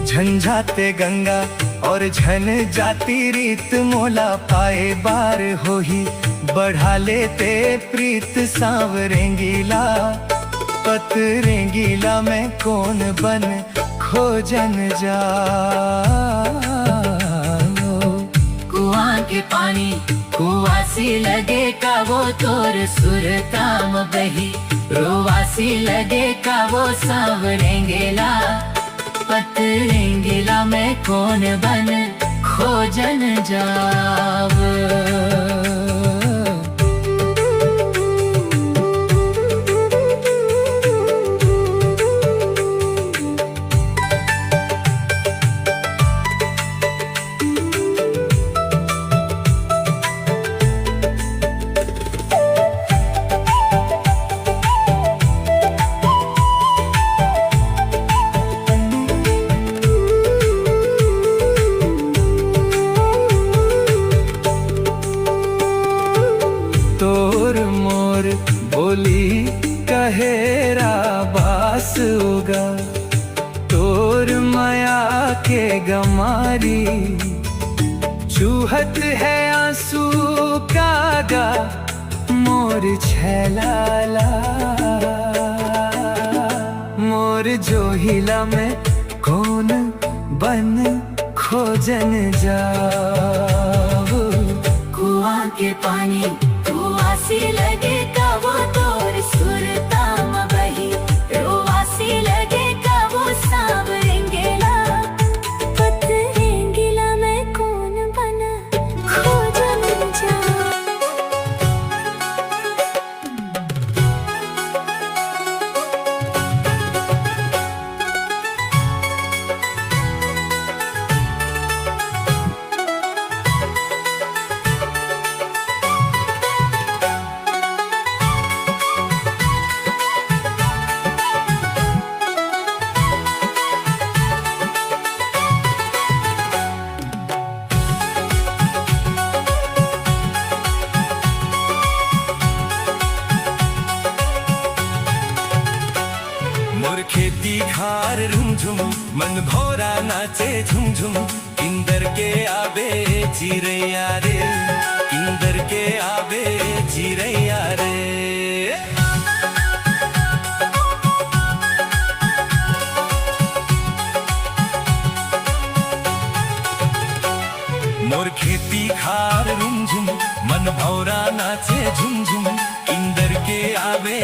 झंझाते गंगा और झन जाती रीत, मोला पाए बार होही बढ़ा लेते प्रीत, सांवरेंगीला पतरेंगीला में कौन बन खोजन जाओ। कुआं के पानी कुआसी लगे का वो तोर सुरताम बही, रोवासी लगे का वो सांवरेंगीला, पतरेंगीला में कौन बन खोजन जाओ। तोर मोर बोली कहेरा बास उगा, तोर माया के गमारी चूहत है आंसू कागा, मोर छलाला मोर जो हिला में कौन बन खोजन जाओ। कुआं के पानी कुआसी लगे का वो तोर सुरताम बही, रोवासी लगे का वो सांवरेंगीला, पतरेंगीला में कौन बन खोजन जाओ। खेती खार रुमझुम मन भौरा नाचे झुमझुम इंदर के आबे चिरैया रे इंदर के आबे चिरैया रे मोर खेती खार रुमझुम मन भौरा नाचे झुमझुम इंदर के आवे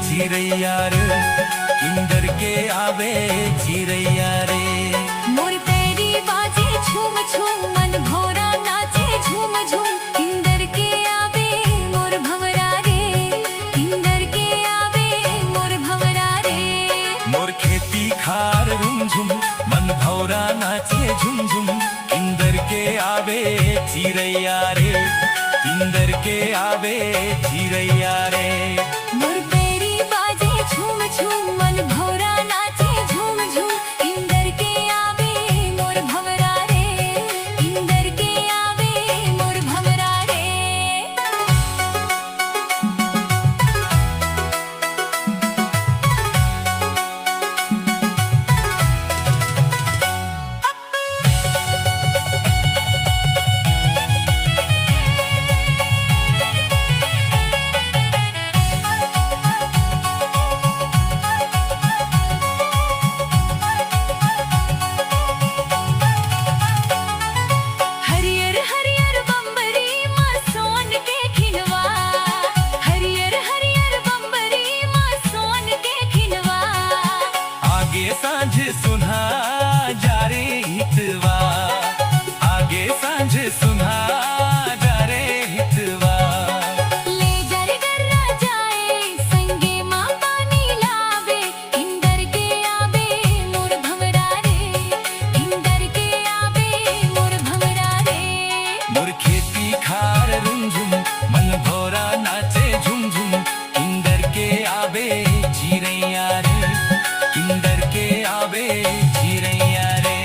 चिरैया रे इंदर के आवे चिरैया रे मोर पैरी बाजे झूम झूम मन भौरा नाचे झूम झूम इंदर के आवे मोर भंवरा रे इंदर के आवे मोर भंवरा रे मोर खेती खार रुमझुम मन भौरा नाचे झुमझुम इंदर के आवे चिरैया रे इंदर के आवे चिरैया रे मोर पैरी बाजे झूम झूम मन भौरा नाचे झूम झूम इंदर के आवे मोर भंवरा रे इंदर के आवे मोर भंवरा रे हरियर हरियर बम्बरी माँ सोन के खिलवा हरियर हरियर बम्बरी माँ सोन के खिलवा आगे सांझ सुना जा रे हितवा आगे सांझ सुना जा रे हितवा ले जर गर्रा जाए संगे माँ पानी लावे इंदर के आवे मोर भंवरा रे इंदर के आवे मोर भंवरा रे मोर खेती खार रुमझुम मन भौरा नाचे झुमझुम इंदर के आवे चिरैया रे इंदर के आवे चिरैया रे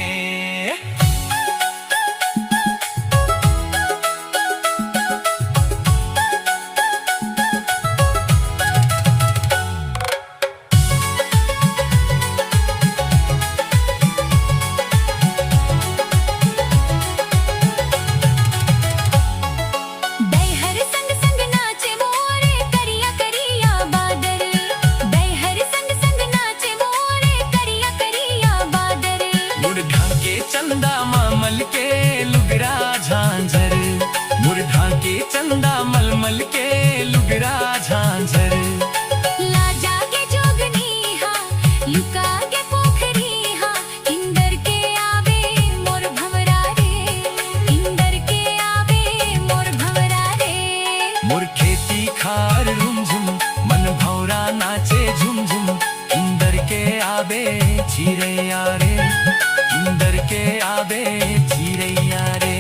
बैहर संग संग नाचे मोरे करिया करिया बादर बैहर संग संग नाचे मोरे करिया करिया बादर मुड़ ढाके चंदा मामल के लुगरा झांझर मुड़ ढाके चंदा मलमल के लुगरा झांझर लाजा के जोगनी हा लुका के पोखरी हा इंदर के आवे मोर भंवरा रे इंदर के आवे मोर भंवरा रे मोर खेती खार रुमझुम मन भौरा नाचे झुमझुम इंदर के आबे चिरैया रे इंदर के आबे चिरैया रे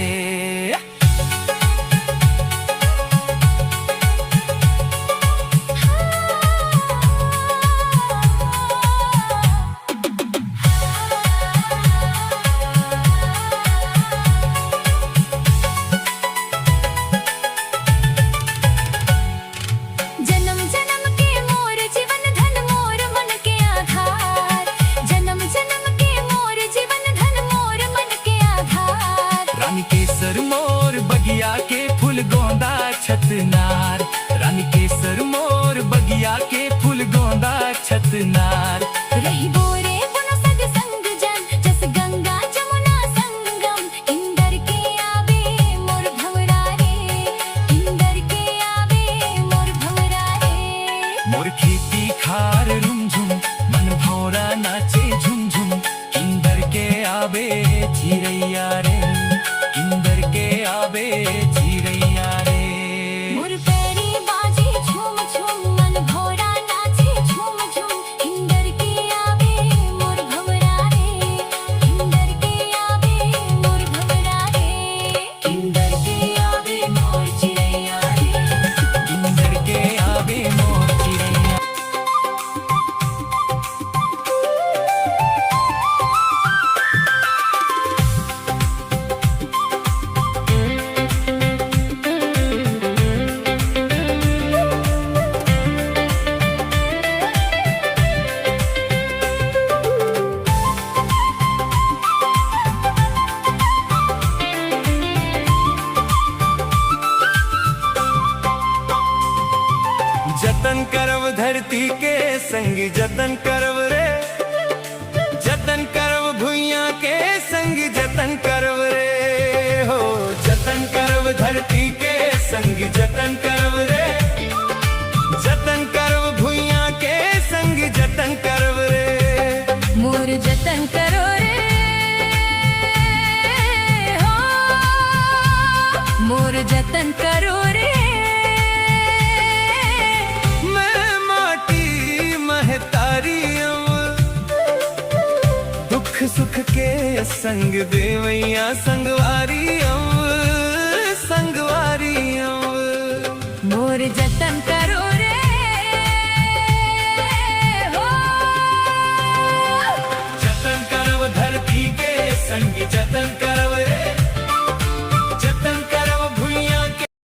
जन्म जन्म के मोर जीवन धन मोर मन के आधार जन्म जन्म के मोर जीवन धन मोर मन के आधार रानी केसर मोर बगिया के फूल गोंदा छतनार रानी केसर मोर बगिया के फूल गोंदा छतनार रही बोरे बुन सग संग जन जस गंगा जमुना संगम इंदर के आवे मोर भंवरा रे इंदर के आवे मोर भंवरा रे मोर खेती खार रुमझुम मन भौरा नाचे झुमझुम इंदर के आबे चिरैया रे इंदर के आबे चिरैया रे मोर पैरी बाजे झूम झूम मन भौरा नाचे झूम झूम इंदर के आवे मोर भंवरा रे इंदर के आवे मोर भंवरा रे इंदर के आवे मोर चिरैया रे इंदर के आबे मोर चिरैया के संग जतन करव रे, जतन करव भुइया के संग जतन करव रे हो। जतन करव धरती के संग जतन करव रे, जतन करव भुइया के संग जतन करव रे। मोर जतन करो रे हो, मोर जतन करो रे। मैं माटी महतारी दुख सुख के संग देवैया संगवारी संगवारी। मोर जतन कर